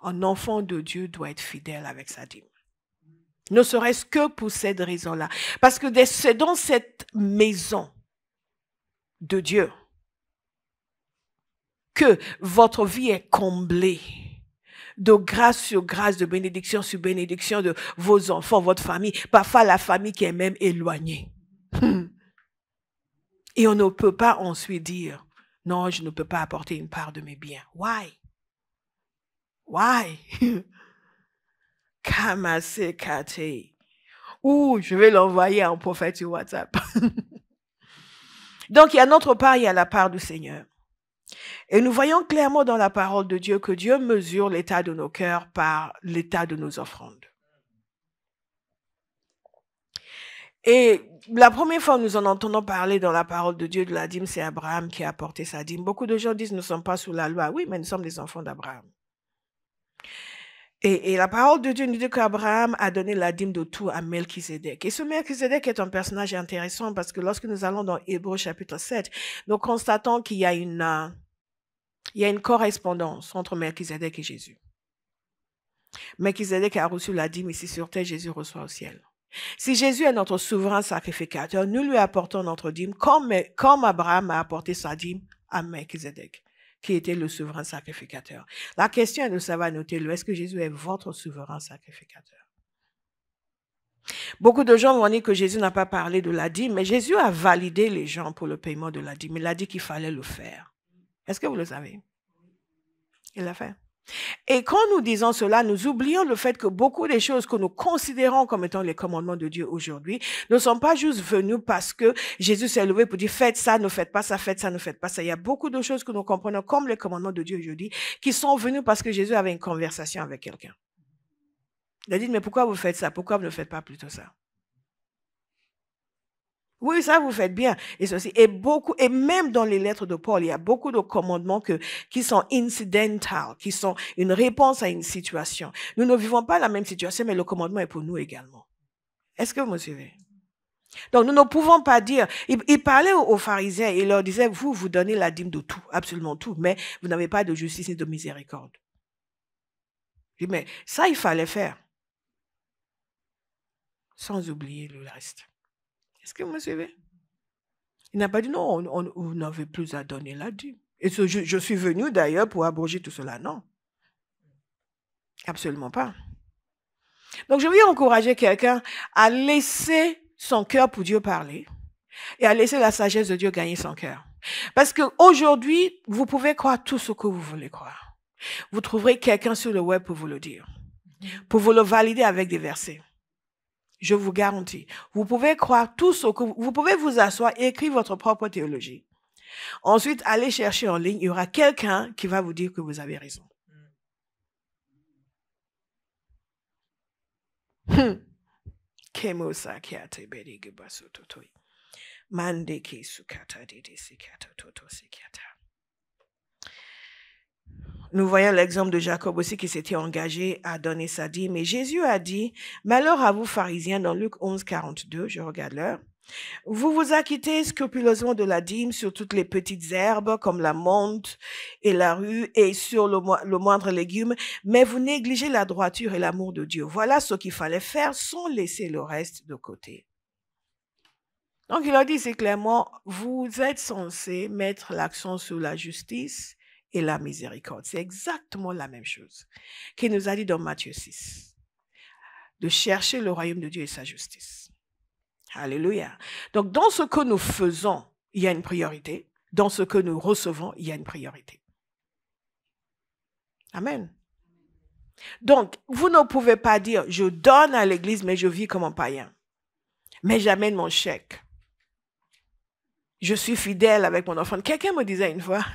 un enfant de Dieu doit être fidèle avec sa dîme. Ne serait-ce que pour cette raison-là. Parce que c'est dans cette maison de Dieu que votre vie est comblée de grâce sur grâce, de bénédiction sur bénédiction de vos enfants, votre famille, parfois la famille qui est même éloignée. Et on ne peut pas ensuite dire, non, je ne peux pas apporter une part de mes biens. Why? Why? Kamase kate. Ou je vais l'envoyer à un prophète sur WhatsApp. Donc, il y a notre part, il y a la part du Seigneur. Et nous voyons clairement dans la parole de Dieu que Dieu mesure l'état de nos cœurs par l'état de nos offrandes. Et la première fois que nous en entendons parler dans la parole de Dieu de la dîme, c'est Abraham qui a apporté sa dîme. Beaucoup de gens disent, nous ne sommes pas sous la loi. Oui, mais nous sommes des enfants d'Abraham. Et la parole de Dieu nous dit qu'Abraham a donné la dîme de tout à Melchizedek. Et ce Melchizedek est un personnage intéressant parce que lorsque nous allons dans Hébreux chapitre 7, nous constatons qu'il y a une correspondance entre Melchizedek et Jésus. Melchizedek a reçu la dîme ici sur terre, Jésus reçoit au ciel. Si Jésus est notre souverain sacrificateur, nous lui apportons notre dîme comme Abraham a apporté sa dîme à Melchizedek, qui était le souverain sacrificateur. La question est de savoir, notez-le, est-ce que Jésus est votre souverain sacrificateur? Beaucoup de gens vont dire que Jésus n'a pas parlé de la dîme, mais Jésus a validé les gens pour le paiement de la dîme. Il a dit qu'il fallait le faire. Est-ce que vous le savez? Il l'a fait. Et quand nous disons cela, nous oublions le fait que beaucoup des choses que nous considérons comme étant les commandements de Dieu aujourd'hui ne sont pas juste venues parce que Jésus s'est levé pour dire faites ça, ne faites pas ça, faites ça, ne faites pas ça. Il y a beaucoup de choses que nous comprenons comme les commandements de Dieu aujourd'hui qui sont venues parce que Jésus avait une conversation avec quelqu'un. Il a dit mais pourquoi vous faites ça? Pourquoi vous ne faites pas plutôt ça? Oui, ça vous faites bien. Et ceci. Et même dans les lettres de Paul, il y a beaucoup de commandements qui sont incidental, qui sont une réponse à une situation. Nous ne vivons pas la même situation, mais le commandement est pour nous également. Est-ce que vous me suivez? Donc, nous ne pouvons pas dire, il parlait aux pharisiens et il leur disait, vous donnez la dîme de tout, absolument tout, mais vous n'avez pas de justice ni de miséricorde. Je dis, mais ça, il fallait faire. Sans oublier le reste. Est-ce que vous me suivez? Il n'a pas dit non, vous n'avez plus à donner la dîme. Et je suis venu d'ailleurs pour abroger tout cela. Non. Absolument pas. Donc je veux encourager quelqu'un à laisser son cœur pour Dieu parler et à laisser la sagesse de Dieu gagner son cœur. Parce qu'aujourd'hui, vous pouvez croire tout ce que vous voulez croire. Vous trouverez quelqu'un sur le web pour vous le dire, pour vous le valider avec des versets. Je vous garantis. Vous pouvez croire tout ce que vous pouvez vous asseoir et écrire votre propre théologie. Ensuite, allez chercher en ligne. Il y aura quelqu'un qui va vous dire que vous avez raison. Nous voyons l'exemple de Jacob aussi qui s'était engagé à donner sa dîme. Et Jésus a dit, « Malheur à vous pharisiens » dans Luc 11, 42, je regarde l'heure. « Vous vous acquittez scrupuleusement de la dîme sur toutes les petites herbes comme la menthe et la rue et sur le moindre légume, mais vous négligez la droiture et l'amour de Dieu. Voilà ce qu'il fallait faire sans laisser le reste de côté. » Donc il a dit, c'est clairement, vous êtes censés mettre l'accent sur la justice et la miséricorde. C'est exactement la même chose qu'il nous a dit dans Matthieu 6. De chercher le royaume de Dieu et sa justice. Alléluia. Donc, dans ce que nous faisons, il y a une priorité. Dans ce que nous recevons, il y a une priorité. Amen. Donc, vous ne pouvez pas dire, je donne à l'église, mais je vis comme un païen. Mais j'amène mon chèque. Je suis fidèle avec mon enfant. Quelqu'un me disait une fois,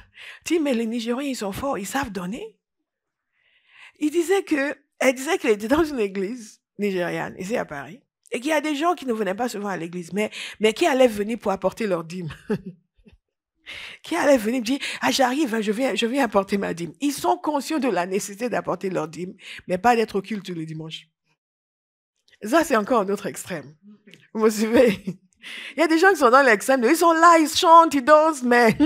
mais les Nigériens, ils sont forts, ils savent donner. Elle disait qu'elle était dans une église nigériane, ici à Paris, Et qu'il y a des gens qui ne venaient pas souvent à l'église, mais qui allaient venir pour apporter leur dîme. Qui allaient venir me dire, ah j'arrive, hein, je viens apporter ma dîme. Ils sont conscients de la nécessité d'apporter leur dîme, mais pas d'être au culte tous les dimanches. Ça, c'est encore un autre extrême. Vous me suivez? Il y a des gens qui sont dans l'extrême, ils sont là, ils chantent, ils dansent, mais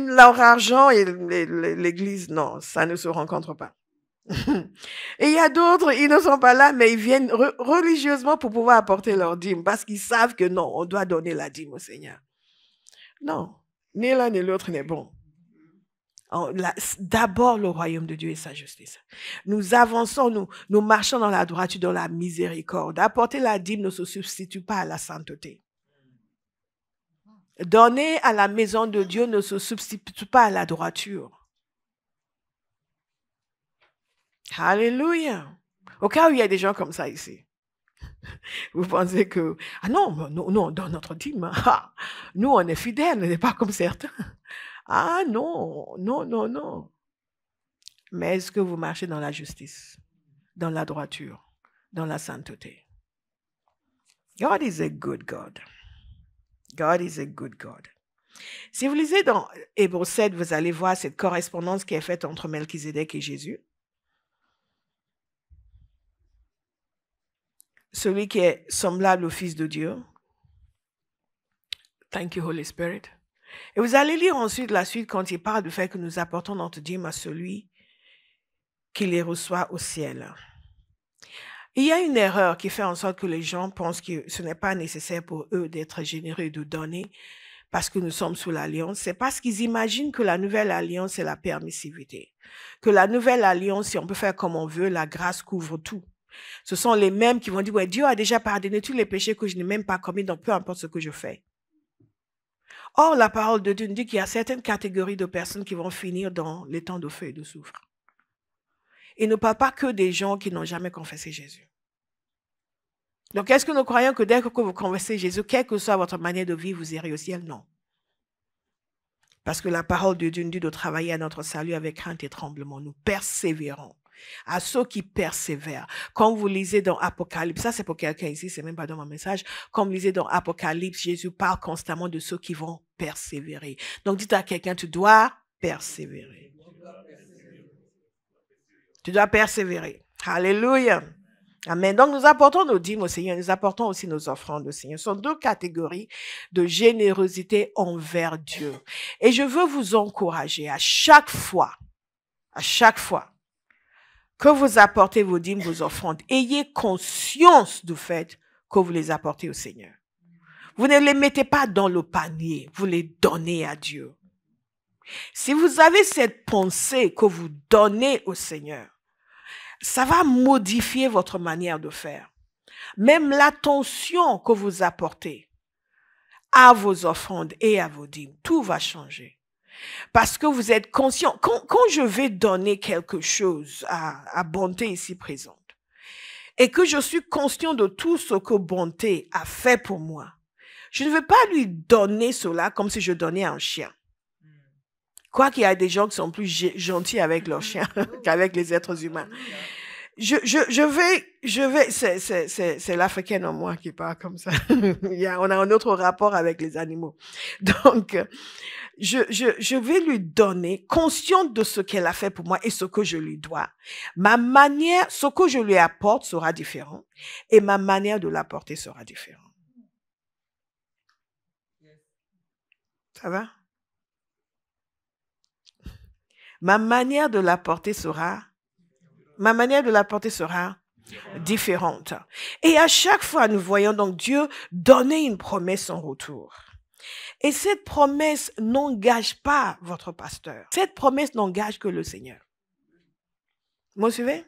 leur argent et l'église, non, ça ne se rencontre pas. Et il y a d'autres, ils ne sont pas là, mais ils viennent religieusement pour pouvoir apporter leur dîme, parce qu'ils savent que non, on doit donner la dîme au Seigneur. Non, ni l'un ni l'autre n'est bon. D'abord le royaume de Dieu et sa justice. Nous avançons, nous marchons dans la droiture, dans la miséricorde. Apporter la dîme ne se substitue pas à la sainteté. Donner à la maison de Dieu ne se substitue pas à la droiture. Alléluia. Au cas où il y a des gens comme ça ici. Vous pensez que, ah non, nous on donne notre dîme. Ah, nous on est fidèles, on n'est pas comme certains. Ah non, non, non, non. Mais est-ce que vous marchez dans la justice, dans la droiture, dans la sainteté? God is a good God. God is a good God. Si vous lisez dans Hébreux 7, vous allez voir cette correspondance qui est faite entre Melchizedek et Jésus. Celui qui est semblable au Fils de Dieu. Thank you, Holy Spirit. Et vous allez lire ensuite la suite quand il parle du fait que nous apportons notre dîme à celui qui les reçoit au ciel. Il y a une erreur qui fait en sorte que les gens pensent que ce n'est pas nécessaire pour eux d'être généreux et de donner parce que nous sommes sous l'alliance. C'est parce qu'ils imaginent que la nouvelle alliance, c'est la permissivité. Que la nouvelle alliance, si on peut faire comme on veut, la grâce couvre tout. Ce sont les mêmes qui vont dire, ouais, Dieu a déjà pardonné tous les péchés que je n'ai même pas commis, donc peu importe ce que je fais. Or, la parole de Dieu nous dit qu'il y a certaines catégories de personnes qui vont finir dans les temps de feu et de soufre. Il ne parle pas que des gens qui n'ont jamais confessé Jésus. Donc, est-ce que nous croyons que dès que vous confessez Jésus, quelle que soit votre manière de vivre, vous irez au ciel? Non. Parce que la parole de Dieu nous dit de travailler à notre salut avec crainte et tremblement. Nous persévérons. À ceux qui persévèrent. Quand vous lisez dans Apocalypse, ça c'est pour quelqu'un ici, c'est même pas dans mon message. Quand vous lisez dans Apocalypse, Jésus parle constamment de ceux qui vont persévérer. Donc, dites à quelqu'un, tu dois persévérer. Tu dois persévérer. Alléluia. Amen. Donc, nous apportons nos dîmes au Seigneur, nous apportons aussi nos offrandes au Seigneur. Ce sont deux catégories de générosité envers Dieu. Et je veux vous encourager à chaque fois que vous apportez vos dîmes, vos offrandes, ayez conscience du fait que vous les apportez au Seigneur. Vous ne les mettez pas dans le panier, vous les donnez à Dieu. Si vous avez cette pensée que vous donnez au Seigneur, ça va modifier votre manière de faire. Même l'attention que vous apportez à vos offrandes et à vos dîmes, tout va changer. Parce que vous êtes conscient. Quand je vais donner quelque chose à Bonté ici présente, et que je suis conscient de tout ce que Bonté a fait pour moi, je ne veux pas lui donner cela comme si je donnais un chien. Quoi qu'il y a des gens qui sont plus gentils avec leurs chiens qu'avec les êtres humains. C'est l'Africaine en moi qui parle comme ça. On a un autre rapport avec les animaux. Donc, je vais lui donner, consciente de ce qu'elle a fait pour moi et ce que je lui dois. Ma manière, ce que je lui apporte sera différent et ma manière de l'apporter sera différente. Ça va? Ma manière de l'apporter sera différente. Et à chaque fois, nous voyons donc Dieu donner une promesse en retour. Et cette promesse n'engage pas votre pasteur. Cette promesse n'engage que le Seigneur. Vous me suivez?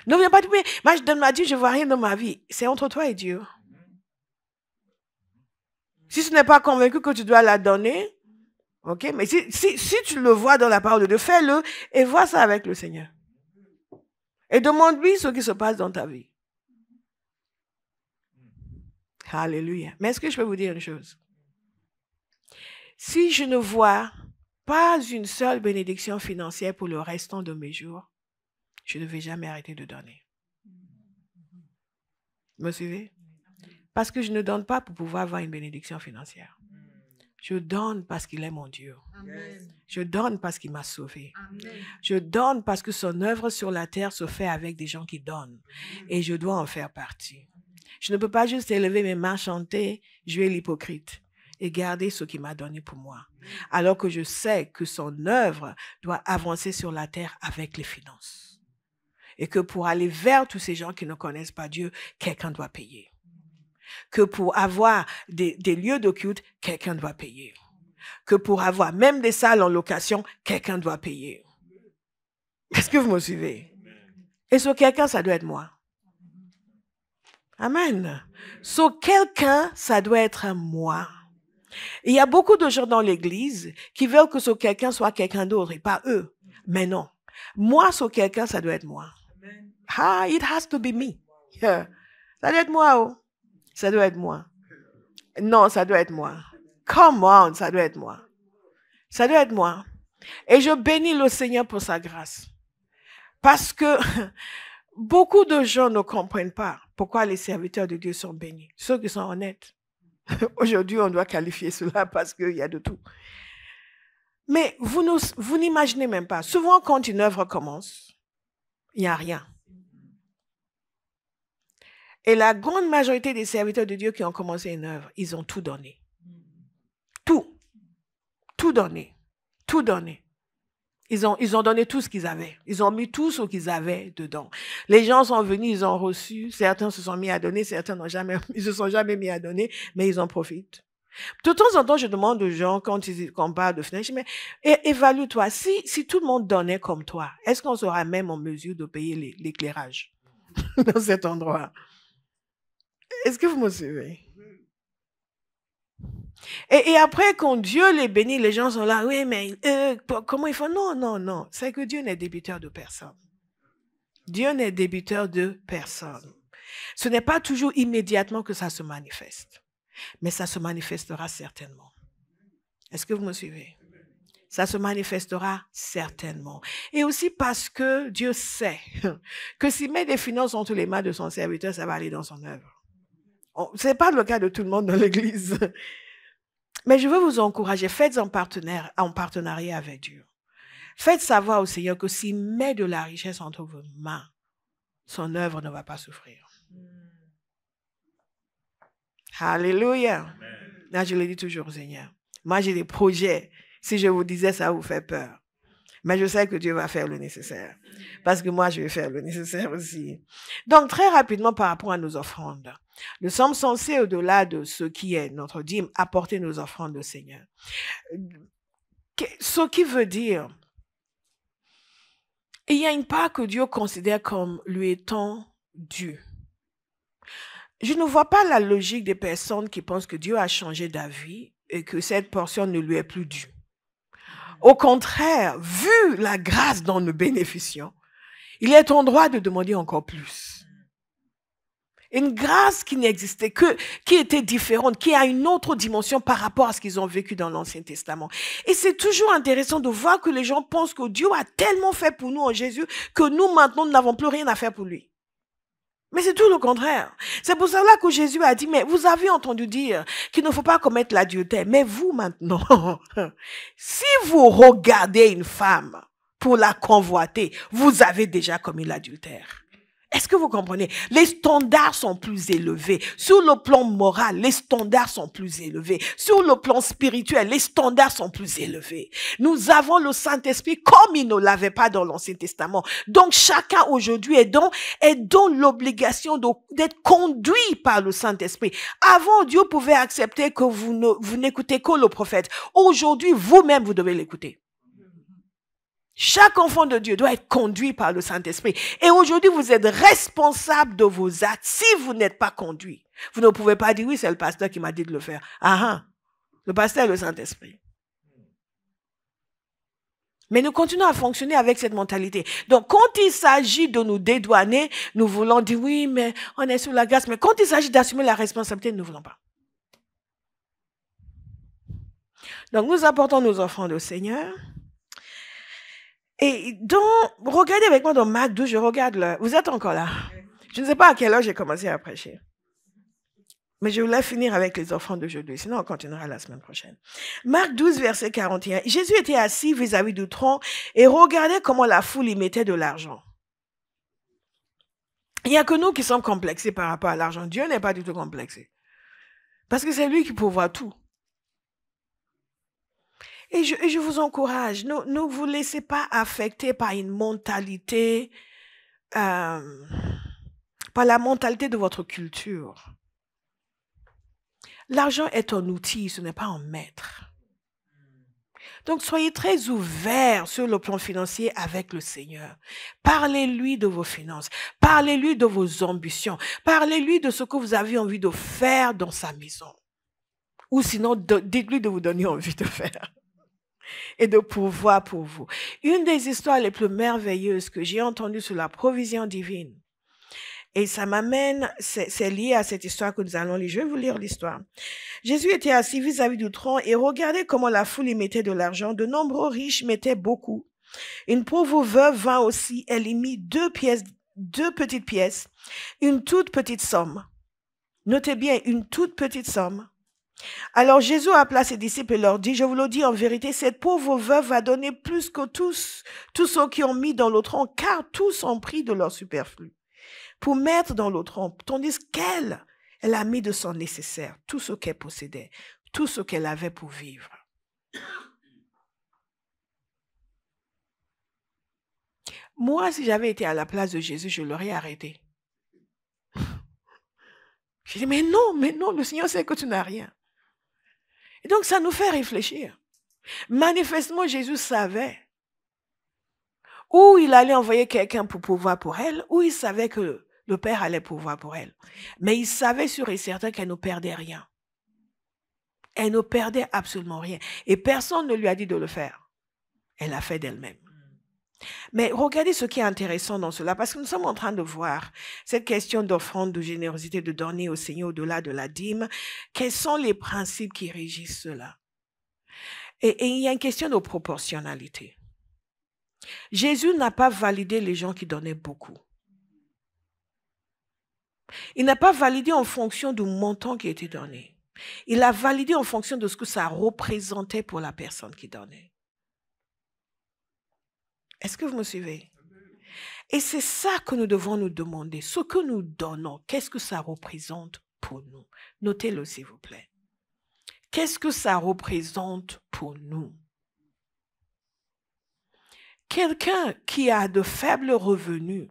Ne viens pas dire, mais moi je donne ma Dieu, je ne vois rien dans ma vie. C'est entre toi et Dieu. Si tu n'es pas convaincu que tu dois la donner, ok, mais si tu le vois dans la parole de Dieu, fais-le et vois ça avec le Seigneur. Et demande-lui ce qui se passe dans ta vie. Alléluia. Mais est-ce que je peux vous dire une chose? Si je ne vois pas une seule bénédiction financière pour le restant de mes jours, je ne vais jamais arrêter de donner. Me suivez? Parce que je ne donne pas pour pouvoir avoir une bénédiction financière. Je donne parce qu'il est mon Dieu. Amen. Je donne parce qu'il m'a sauvé. Amen. Je donne parce que son œuvre sur la terre se fait avec des gens qui donnent. Et je dois en faire partie. Je ne peux pas juste élever mes mains, chanter, jouer l'hypocrite et garder ce qu'il m'a donné pour moi. Alors que je sais que son œuvre doit avancer sur la terre avec les finances. Et que pour aller vers tous ces gens qui ne connaissent pas Dieu, quelqu'un doit payer. Que pour avoir des lieux de culte, quelqu'un doit payer. Que pour avoir même des salles en location, quelqu'un doit payer. Est-ce que vous me suivez? Et ce quelqu'un, ça doit être moi. Amen. Ce quelqu'un, ça doit être moi. Il y a beaucoup de gens dans l'église qui veulent que ce quelqu'un soit quelqu'un d'autre et pas eux. Mais non. Moi, ce quelqu'un, ça doit être moi. Ah, it has to be me. Yeah. Ça doit être moi, oh. Ça doit être moi. Non, ça doit être moi. Come on, ça doit être moi. Ça doit être moi. Et je bénis le Seigneur pour sa grâce. Parce que beaucoup de gens ne comprennent pas pourquoi les serviteurs de Dieu sont bénis. Ceux qui sont honnêtes. Aujourd'hui, on doit qualifier cela parce qu'il y a de tout. Mais vous n'imaginez même pas. Souvent, quand une œuvre commence, il n'y a rien. Et la grande majorité des serviteurs de Dieu qui ont commencé une œuvre, ils ont tout donné. Tout. Tout donné. Tout donné. Ils ont donné tout ce qu'ils avaient. Ils ont mis tout ce qu'ils avaient dedans. Les gens sont venus, ils ont reçu. Certains se sont mis à donner, certains ils se sont jamais mis à donner, mais ils en profitent. De temps en temps, je demande aux gens, quand on parle de finances, je dis, mais évalue-toi. Si tout le monde donnait comme toi, est-ce qu'on sera même en mesure de payer l'éclairage dans cet endroit? Est-ce que vous me suivez? Et après, quand Dieu les bénit, les gens sont là, oui, mais comment ils font? Non, non, non. C'est que Dieu n'est débiteur de personne. Dieu n'est débiteur de personne. Ce n'est pas toujours immédiatement que ça se manifeste, mais ça se manifestera certainement. Est-ce que vous me suivez? Ça se manifestera certainement. Et aussi parce que Dieu sait que s'il met des finances entre les mains de son serviteur, ça va aller dans son œuvre. Ce n'est pas le cas de tout le monde dans l'Église. Mais je veux vous encourager, faites en partenariat avec Dieu. Faites savoir au Seigneur que s'il met de la richesse entre vos mains, son œuvre ne va pas souffrir. Alléluia. Là, je le dis toujours au Seigneur. Moi, j'ai des projets. Si je vous disais, ça vous fait peur. Mais je sais que Dieu va faire le nécessaire. Parce que moi, je vais faire le nécessaire aussi. Donc, très rapidement, par rapport à nos offrandes. Nous sommes censés, au-delà de ce qui est notre dîme, apporter nos offrandes au Seigneur. Ce qui veut dire, il y a une part que Dieu considère comme lui étant due. Je ne vois pas la logique des personnes qui pensent que Dieu a changé d'avis et que cette portion ne lui est plus due. Au contraire, vu la grâce dont nous bénéficions, il est en droit de demander encore plus. Une grâce qui n'existait que, qui était différente, qui a une autre dimension par rapport à ce qu'ils ont vécu dans l'Ancien Testament. Et c'est toujours intéressant de voir que les gens pensent que Dieu a tellement fait pour nous en Jésus que nous, maintenant, nous n'avons plus rien à faire pour lui. Mais c'est tout le contraire. C'est pour cela que Jésus a dit, mais vous avez entendu dire qu'il ne faut pas commettre l'adultère. Mais vous, maintenant, si vous regardez une femme pour la convoiter, vous avez déjà commis l'adultère. Est-ce que vous comprenez? Les standards sont plus élevés. Sur le plan moral, les standards sont plus élevés. Sur le plan spirituel, les standards sont plus élevés. Nous avons le Saint-Esprit comme il ne l'avait pas dans l'Ancien Testament. Donc, chacun aujourd'hui est dans l'obligation d'être conduit par le Saint-Esprit. Avant, Dieu pouvait accepter que vous n'écoutez que le prophète. Aujourd'hui, vous-même, vous devez l'écouter. Chaque enfant de Dieu doit être conduit par le Saint-Esprit. Et aujourd'hui, vous êtes responsable de vos actes. Si vous n'êtes pas conduit, vous ne pouvez pas dire, oui, c'est le pasteur qui m'a dit de le faire. Le pasteur est le Saint-Esprit. Mais nous continuons à fonctionner avec cette mentalité. Donc, quand il s'agit de nous dédouaner, nous voulons dire, oui, mais on est sous la grâce. Mais quand il s'agit d'assumer la responsabilité, nous ne voulons pas. Donc, nous apportons nos offrandes au Seigneur. Et regardez avec moi dans Marc 12, je regarde là. Vous êtes encore là? Je ne sais pas à quelle heure j'ai commencé à prêcher. Mais je voulais finir avec les offrandes d'aujourd'hui, sinon on continuera la semaine prochaine. Marc 12, verset 41. Jésus était assis vis-à-vis du tronc et regardait comment la foule y mettait de l'argent. Il n'y a que nous qui sommes complexés par rapport à l'argent. Dieu n'est pas du tout complexé. Parce que c'est lui qui pourvoit tout. Et je vous encourage, ne vous laissez pas affecter par une mentalité, par la mentalité de votre culture. L'argent est un outil, ce n'est pas un maître. Donc, soyez très ouverts sur le plan financier avec le Seigneur. Parlez-lui de vos finances. Parlez-lui de vos ambitions. Parlez-lui de ce que vous avez envie de faire dans sa maison. Ou sinon, dites-lui de vous donner envie de faire. Et de pourvoir pour vous. Une des histoires les plus merveilleuses que j'ai entendues sur la provision divine, et ça m'amène, c'est lié à cette histoire que nous allons lire. Je vais vous lire l'histoire. Jésus était assis vis-à-vis du tronc et regardait comment la foule y mettait de l'argent. De nombreux riches mettaient beaucoup. Une pauvre veuve vint aussi. Elle y mit deux petites pièces, une toute petite somme. Notez bien, une toute petite somme. Alors Jésus appela ses disciples et leur dit, je vous le dis en vérité, cette pauvre veuve va donner plus que tous ceux qui ont mis dans le tronc, car tous ont pris de leur superflu pour mettre dans le tronc, tandis qu'elle, elle a mis de son nécessaire, tout ce qu'elle possédait, tout ce qu'elle avait pour vivre. Moi, si j'avais été à la place de Jésus, je l'aurais arrêté. Je dis, mais non, le Seigneur sait que tu n'as rien. Et donc, ça nous fait réfléchir. Manifestement, Jésus savait. Ou il allait envoyer quelqu'un pour pourvoir pour elle, ou il savait que le Père allait pourvoir pour elle. Mais il savait sûr et certain qu'elle ne perdait rien. Elle ne perdait absolument rien. Et personne ne lui a dit de le faire. Elle l'a fait d'elle-même. Mais regardez ce qui est intéressant dans cela, parce que nous sommes en train de voir cette question d'offrande, de générosité, de donner au Seigneur au-delà de la dîme. Quels sont les principes qui régissent cela? Et il y a une question de proportionnalité. Jésus n'a pas validé les gens qui donnaient beaucoup. Il n'a pas validé en fonction du montant qui était donné. Il a validé en fonction de ce que ça représentait pour la personne qui donnait. Est-ce que vous me suivez? Et c'est ça que nous devons nous demander. Ce que nous donnons, qu'est-ce que ça représente pour nous? Notez-le, s'il vous plaît. Qu'est-ce que ça représente pour nous? Quelqu'un qui a de faibles revenus,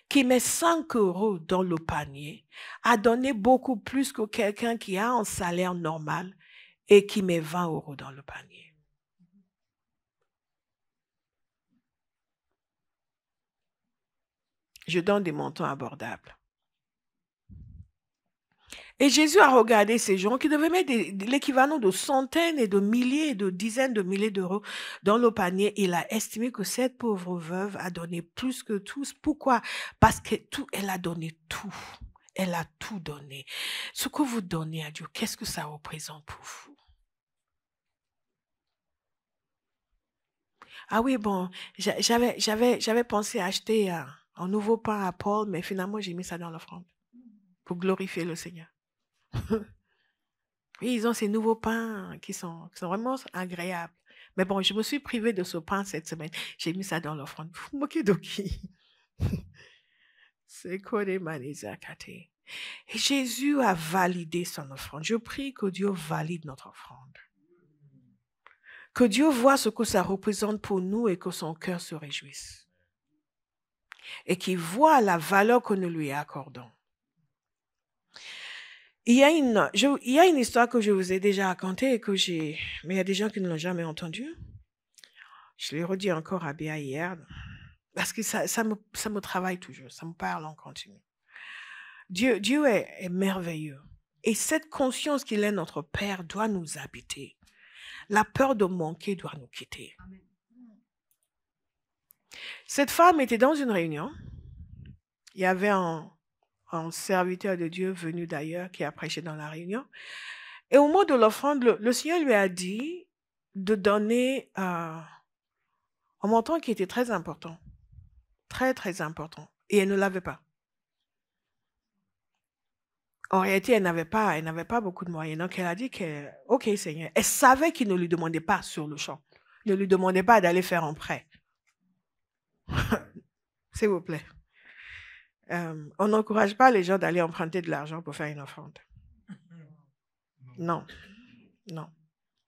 qui met 5 € dans le panier, a donné beaucoup plus que quelqu'un qui a un salaire normal et qui met 20 € dans le panier. Je donne des montants abordables. Et Jésus a regardé ces gens qui devaient mettre l'équivalent de centaines et de milliers et de dizaines de milliers d'euros dans le panier. Il a estimé que cette pauvre veuve a donné plus que tous. Pourquoi? Parce qu'elle a donné tout. Elle a tout donné. Ce que vous donnez à Dieu, qu'est-ce que ça représente pour vous? Ah oui, bon, j'avais pensé acheter un nouveau pain à Paul, mais finalement, j'ai mis ça dans l'offrande pour glorifier le Seigneur. Oui, ils ont ces nouveaux pains qui sont vraiment agréables. Mais bon, je me suis privée de ce pain cette semaine. J'ai mis ça dans l'offrande. Vous vous moquez de qui? C'est quoi les manizakate? Et Jésus a validé son offrande. Je prie que Dieu valide notre offrande. Que Dieu voit ce que ça représente pour nous et que son cœur se réjouisse. Et qu'il voit la valeur que nous lui accordons. Il y a une histoire que je vous ai déjà racontée et mais il y a des gens qui ne l'ont jamais entendue. Je l'ai redit encore à Béa hier, parce que ça me travaille toujours, ça me parle en continu. Dieu est merveilleux. Et cette conscience qu'il est notre Père doit nous habiter. La peur de manquer doit nous quitter. Amen. Cette femme était dans une réunion. Il y avait un serviteur de Dieu venu d'ailleurs qui a prêché dans la réunion. Et au moment de l'offrande, le Seigneur lui a dit de donner un montant qui était très important. Très, très important. Et elle ne l'avait pas. En réalité, elle n'avait pas beaucoup de moyens. Donc, elle a dit que, OK, Seigneur. Elle savait qu'il ne lui demandait pas sur le champ. Il ne lui demandait pas d'aller faire un prêt. S'il vous plaît. On n'encourage pas les gens d'aller emprunter de l'argent pour faire une offrande. Non. Non.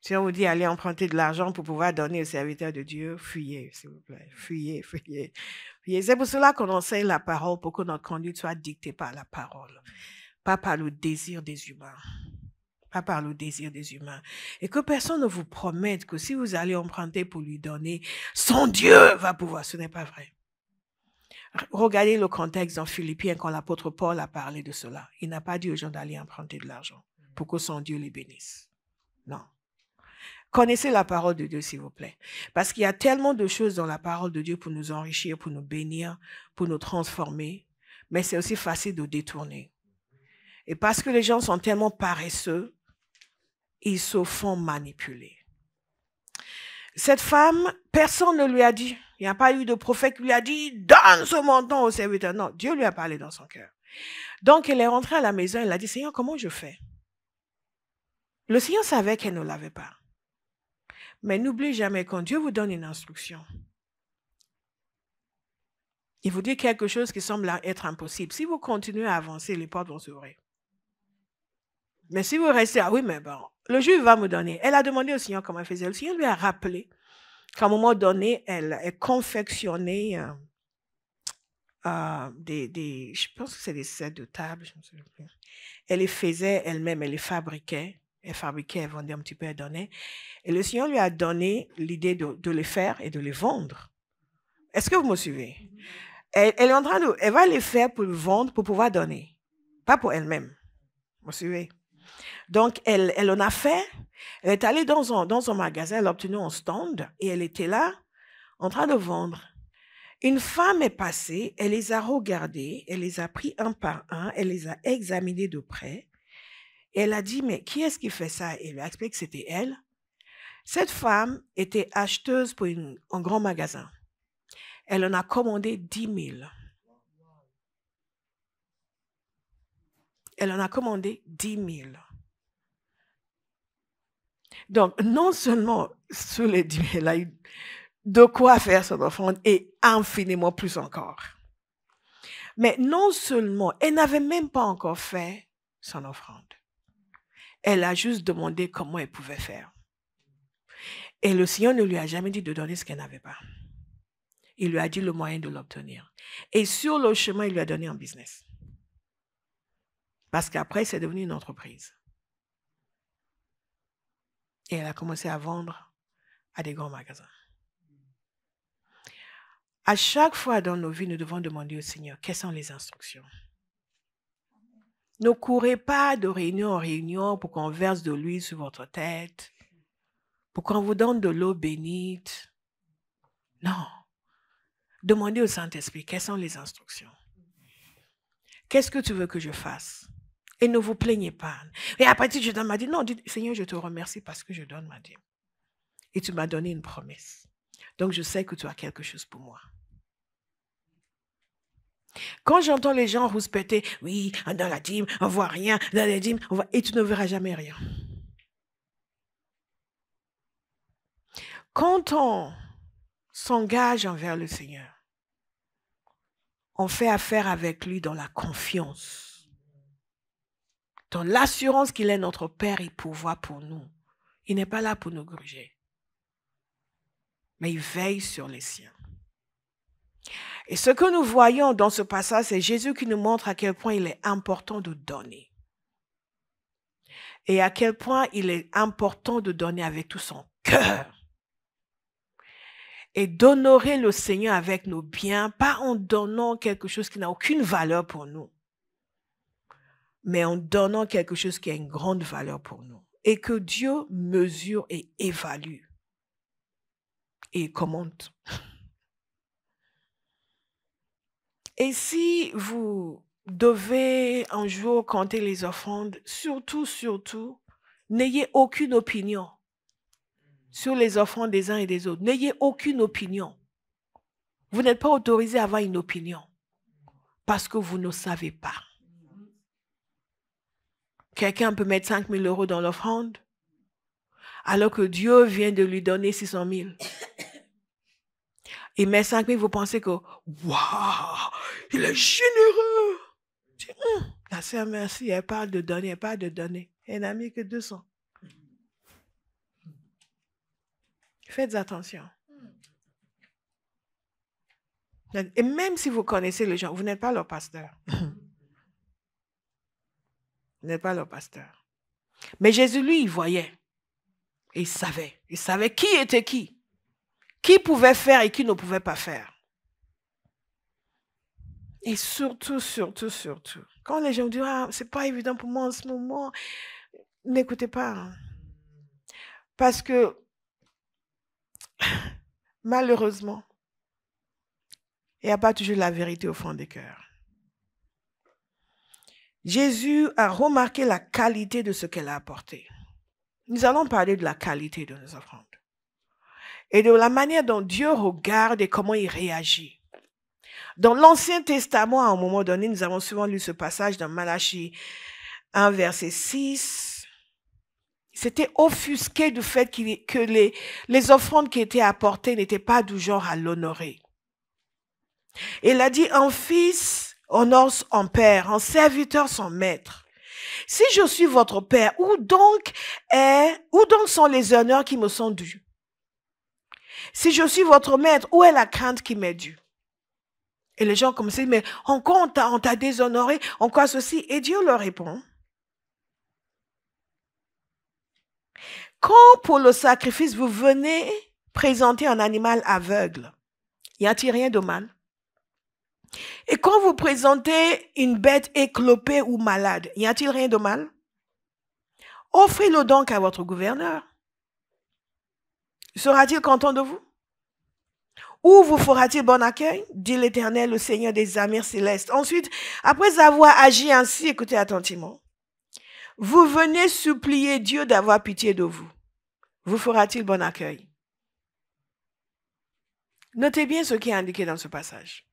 Si on vous dit aller emprunter de l'argent pour pouvoir donner aux serviteurs de Dieu, fuyez, s'il vous plaît. Fuyez, fuyez. Fuyez. C'est pour cela qu'on enseigne la parole, pour que notre conduite soit dictée par la parole. Pas par le désir des humains. Pas par le désir des humains. Et que personne ne vous promette que si vous allez emprunter pour lui donner, son Dieu va pouvoir. Ce n'est pas vrai. Regardez le contexte dans Philippiens quand l'apôtre Paul a parlé de cela. Il n'a pas dit aux gens d'aller emprunter de l'argent pour que son Dieu les bénisse. Non. Connaissez la parole de Dieu, s'il vous plaît. Parce qu'il y a tellement de choses dans la parole de Dieu pour nous enrichir, pour nous bénir, pour nous transformer. Mais c'est aussi facile de détourner. Et parce que les gens sont tellement paresseux, ils se font manipuler. Cette femme, personne ne lui a dit. Il n'y a pas eu de prophète qui lui a dit, donne ce montant au serviteur. Non, Dieu lui a parlé dans son cœur. Donc, elle est rentrée à la maison, elle a dit, Seigneur, comment je fais? Le Seigneur savait qu'elle ne l'avait pas. Mais n'oubliez jamais, quand Dieu vous donne une instruction, il vous dit quelque chose qui semble être impossible. Si vous continuez à avancer, les portes vont s'ouvrir. Mais si vous restez, ah oui, mais bon, le juif va me donner. Elle a demandé au Seigneur comment elle faisait. Le Seigneur lui a rappelé qu'à un moment donné, elle confectionnait je pense que c'est des sets de table, je ne me souviens plus. Elle les faisait elle-même, elle les fabriquait. Elle fabriquait, elle vendait un petit peu, elle donnait. Et le Seigneur lui a donné l'idée de les faire et de les vendre. Est-ce que vous me suivez? Elle est en train elle va les faire pour le vendre, pour pouvoir donner. Pas pour elle-même. Vous me suivez? Donc, elle en a fait. Elle est allée dans un magasin, elle a obtenu un stand et elle était là en train de vendre. Une femme est passée, elle les a regardés, elle les a pris un par un, elle les a examinés de près. Et elle a dit, mais qui est-ce qui fait ça? Et elle lui a expliqué que c'était elle. Cette femme était acheteuse pour un grand magasin. Elle en a commandé 10 000. Elle en a commandé 10 000. Donc, non seulement sur les 10 000, elle a eu de quoi faire son offrande et infiniment plus encore. Mais non seulement, elle n'avait même pas encore fait son offrande. Elle a juste demandé comment elle pouvait faire. Et le Seigneur ne lui a jamais dit de donner ce qu'elle n'avait pas. Il lui a dit le moyen de l'obtenir. Et sur le chemin, il lui a donné un business. Parce qu'après, c'est devenu une entreprise. Et elle a commencé à vendre à des grands magasins. À chaque fois dans nos vies, nous devons demander au Seigneur, quelles sont les instructions? Ne courez pas de réunion en réunion pour qu'on verse de l'huile sur votre tête, pour qu'on vous donne de l'eau bénite. Non. Demandez au Saint-Esprit, quelles sont les instructions? Qu'est-ce que tu veux que je fasse? Et ne vous plaignez pas. Et après, si je donne ma dîme, non, dites, Seigneur, je te remercie parce que je donne ma dîme. Et tu m'as donné une promesse. Donc, je sais que tu as quelque chose pour moi. Quand j'entends les gens rouspéter, oui, dans la dîme, on ne voit rien, dans la dîme, on voit, et tu ne verras jamais rien. Quand on s'engage envers le Seigneur, on fait affaire avec lui dans la confiance, dans l'assurance qu'il est notre Père et pourvoit pour nous. Il n'est pas là pour nous gruger, mais il veille sur les siens. Et ce que nous voyons dans ce passage, c'est Jésus qui nous montre à quel point il est important de donner. Et à quel point il est important de donner avec tout son cœur. Et d'honorer le Seigneur avec nos biens, pas en donnant quelque chose qui n'a aucune valeur pour nous, mais en donnant quelque chose qui a une grande valeur pour nous. Et que Dieu mesure et évalue. Et commente. Et si vous devez un jour compter les offrandes, surtout, n'ayez aucune opinion sur les offrandes des uns et des autres. N'ayez aucune opinion. Vous n'êtes pas autorisé à avoir une opinion parce que vous ne savez pas. quelqu'un peut mettre 5 000 € dans l'offrande, alors que Dieu vient de lui donner 600 000. Il met 5 000, vous pensez que, waouh, il est généreux. La sœur, merci, elle parle de donner, elle parle de donner. Elle n'a mis que 200. Faites attention. Et même si vous connaissez les gens, vous n'êtes pas leur pasteur. Vous n'êtes pas leur pasteur. Mais Jésus, lui, il voyait. Et il savait. Il savait qui était qui. Qui pouvait faire et qui ne pouvait pas faire. Et surtout, quand les gens disent, ah, c'est pas évident pour moi en ce moment, n'écoutez pas. Parce que, malheureusement, il n'y a pas toujours la vérité au fond des cœurs. Jésus a remarqué la qualité de ce qu'elle a apporté. Nous allons parler de la qualité de nos offrandes. Et de la manière dont Dieu regarde et comment il réagit. Dans l'Ancien Testament, à un moment donné, nous avons souvent lu ce passage dans Malachie 1, verset 6. C'était offusqué du fait que les offrandes qui étaient apportées n'étaient pas du genre à l'honorer. Il a dit, un fils honore son père, un serviteur son maître. Si je suis votre père, où donc sont les honneurs qui me sont dus? Si je suis votre maître, où est la crainte qui m'est due? Et les gens commençaient, mais encore on t'a déshonoré, encore ceci. Et Dieu leur répond, quand pour le sacrifice, vous venez présenter un animal aveugle, y a-t-il rien de mal? Et quand vous présentez une bête éclopée ou malade, y a-t-il rien de mal? Offrez-le donc à votre gouverneur. Sera-t-il content de vous? Ou vous fera-t-il bon accueil? Dit l'Éternel, le Seigneur des armées célestes. Ensuite, après avoir agi ainsi, écoutez attentivement, vous venez supplier Dieu d'avoir pitié de vous. Vous fera-t-il bon accueil? Notez bien ce qui est indiqué dans ce passage.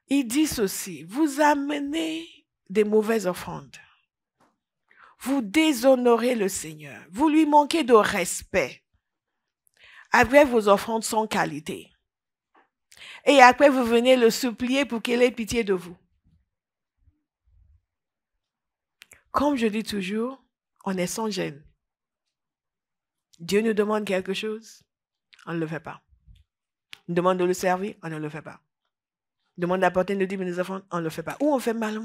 Il dit ceci, vous amenez des mauvaises offrandes. Vous déshonorez le Seigneur. Vous lui manquez de respect. Après vos offrandes sans qualité. Et après vous venez le supplier pour qu'il ait pitié de vous. Comme je dis toujours, on est sans gêne. Dieu nous demande quelque chose, on ne le fait pas. Il nous demande de le servir, on ne le fait pas. Il nous demande d'apporter nos 10 000 offrandes, on ne le fait pas. Ou on fait mal.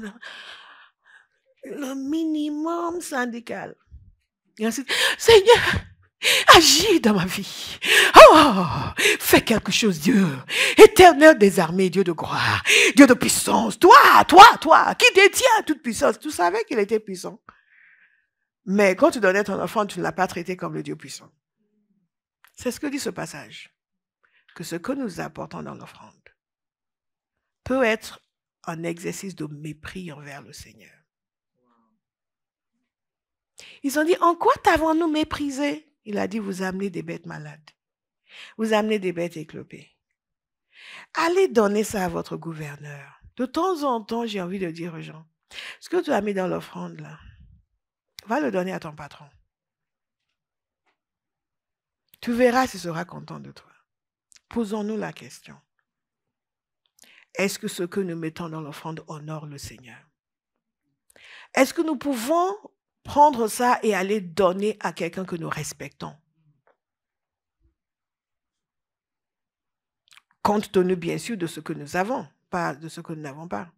Le minimum syndical. Et ensuite, Seigneur, agis dans ma vie. Oh, fais quelque chose, Dieu. Éternel des armées, Dieu de gloire, Dieu de puissance. Toi, qui détient toute puissance. Tu savais qu'il était puissant. Mais quand tu donnais ton enfant, tu ne l'as pas traité comme le Dieu puissant. C'est ce que dit ce passage. Que ce que nous apportons dans l'offrande peut être un exercice de mépris envers le Seigneur. Ils ont dit, en quoi t'avons-nous méprisé? Il a dit, vous amenez des bêtes malades. Vous amenez des bêtes éclopées. Allez donner ça à votre gouverneur. De temps en temps, j'ai envie de dire aux gens, ce que tu as mis dans l'offrande là, va le donner à ton patron. Tu verras s'il sera content de toi. Posons-nous la question. Est-ce que ce que nous mettons dans l'offrande honore le Seigneur? Est-ce que nous pouvons prendre ça et aller donner à quelqu'un que nous respectons? Compte tenu, bien sûr, de ce que nous avons, pas de ce que nous n'avons pas.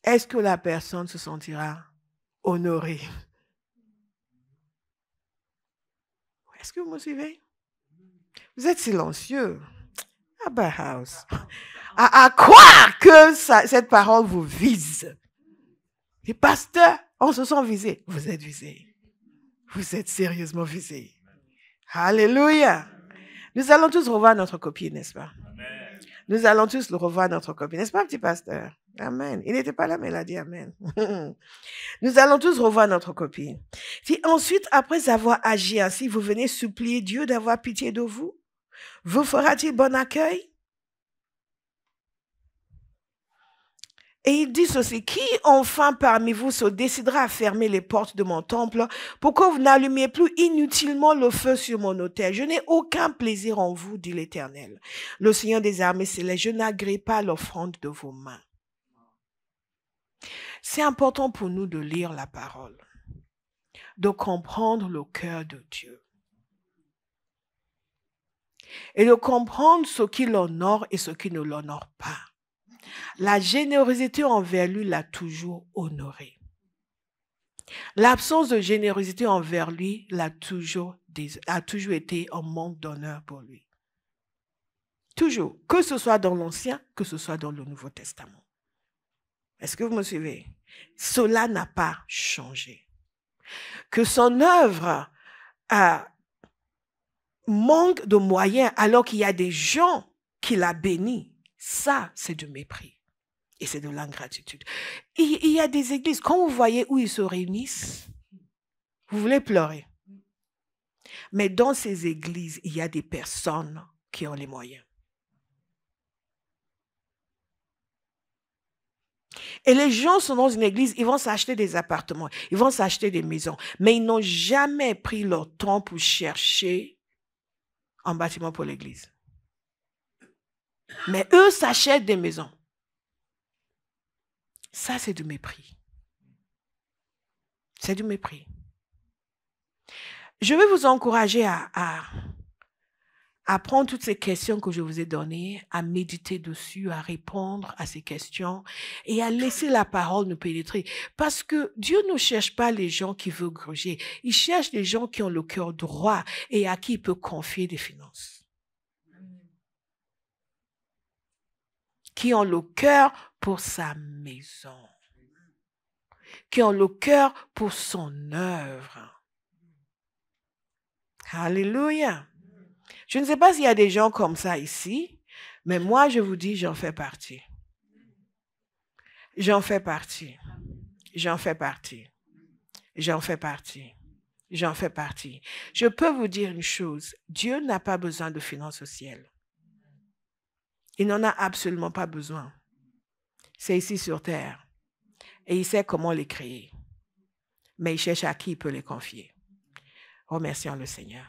Est-ce que la personne se sentira honorée? Est-ce que vous me suivez? Vous êtes silencieux. Abba House. À croire que cette parole vous vise. Les pasteurs, on se sent visés. Vous êtes visés. Vous êtes sérieusement visés. Alléluia. Nous allons tous revoir notre copie, n'est-ce pas? Amen. Nous allons tous le revoir notre copie, n'est-ce pas, petit pasteur? Amen. Il n'était pas là, mais il a dit Amen. Nous allons tous revoir notre copie. Si ensuite, après avoir agi ainsi, vous venez supplier Dieu d'avoir pitié de vous, vous fera-t-il bon accueil? Et il dit ceci, qui enfin parmi vous se décidera à fermer les portes de mon temple pour que vous n'allumiez plus inutilement le feu sur mon autel? Je n'ai aucun plaisir en vous, dit l'Éternel. Le Seigneur des armées célestes, je n'agrée pas l'offrande de vos mains. C'est important pour nous de lire la parole, de comprendre le cœur de Dieu et de comprendre ce qui l'honore et ce qui ne l'honore pas. La générosité envers lui l'a toujours honoré. L'absence de générosité envers lui a toujours été un manque d'honneur pour lui. Toujours, que ce soit dans l'Ancien, que ce soit dans le Nouveau Testament. Est-ce que vous me suivez? Cela n'a pas changé. Que son œuvre manque de moyens alors qu'il y a des gens qui la bénissent, ça, c'est du mépris. Et c'est de l'ingratitude. Il y a des églises, quand vous voyez où ils se réunissent, vous voulez pleurer. Mais dans ces églises, il y a des personnes qui ont les moyens. Et les gens sont dans une église, ils vont s'acheter des appartements, ils vont s'acheter des maisons, mais ils n'ont jamais pris leur temps pour chercher un bâtiment pour l'église. Mais eux s'achètent des maisons. Ça, c'est du mépris. C'est du mépris. Je vais vous encourager à prendre toutes ces questions que je vous ai données, à méditer dessus, à répondre à ces questions et à laisser la parole nous pénétrer. Parce que Dieu ne cherche pas les gens qui veulent gruger. Il cherche les gens qui ont le cœur droit et à qui il peut confier des finances. Qui ont le cœur pour sa maison. Qui ont le cœur pour son œuvre. Alléluia. Je ne sais pas s'il y a des gens comme ça ici, mais moi, je vous dis, j'en fais partie. J'en fais partie. J'en fais partie. J'en fais partie. J'en fais partie. Je peux vous dire une chose, Dieu n'a pas besoin de finances au ciel. Il n'en a absolument pas besoin. C'est ici sur terre. Et il sait comment les créer. Mais il cherche à qui il peut les confier. Remercions le Seigneur.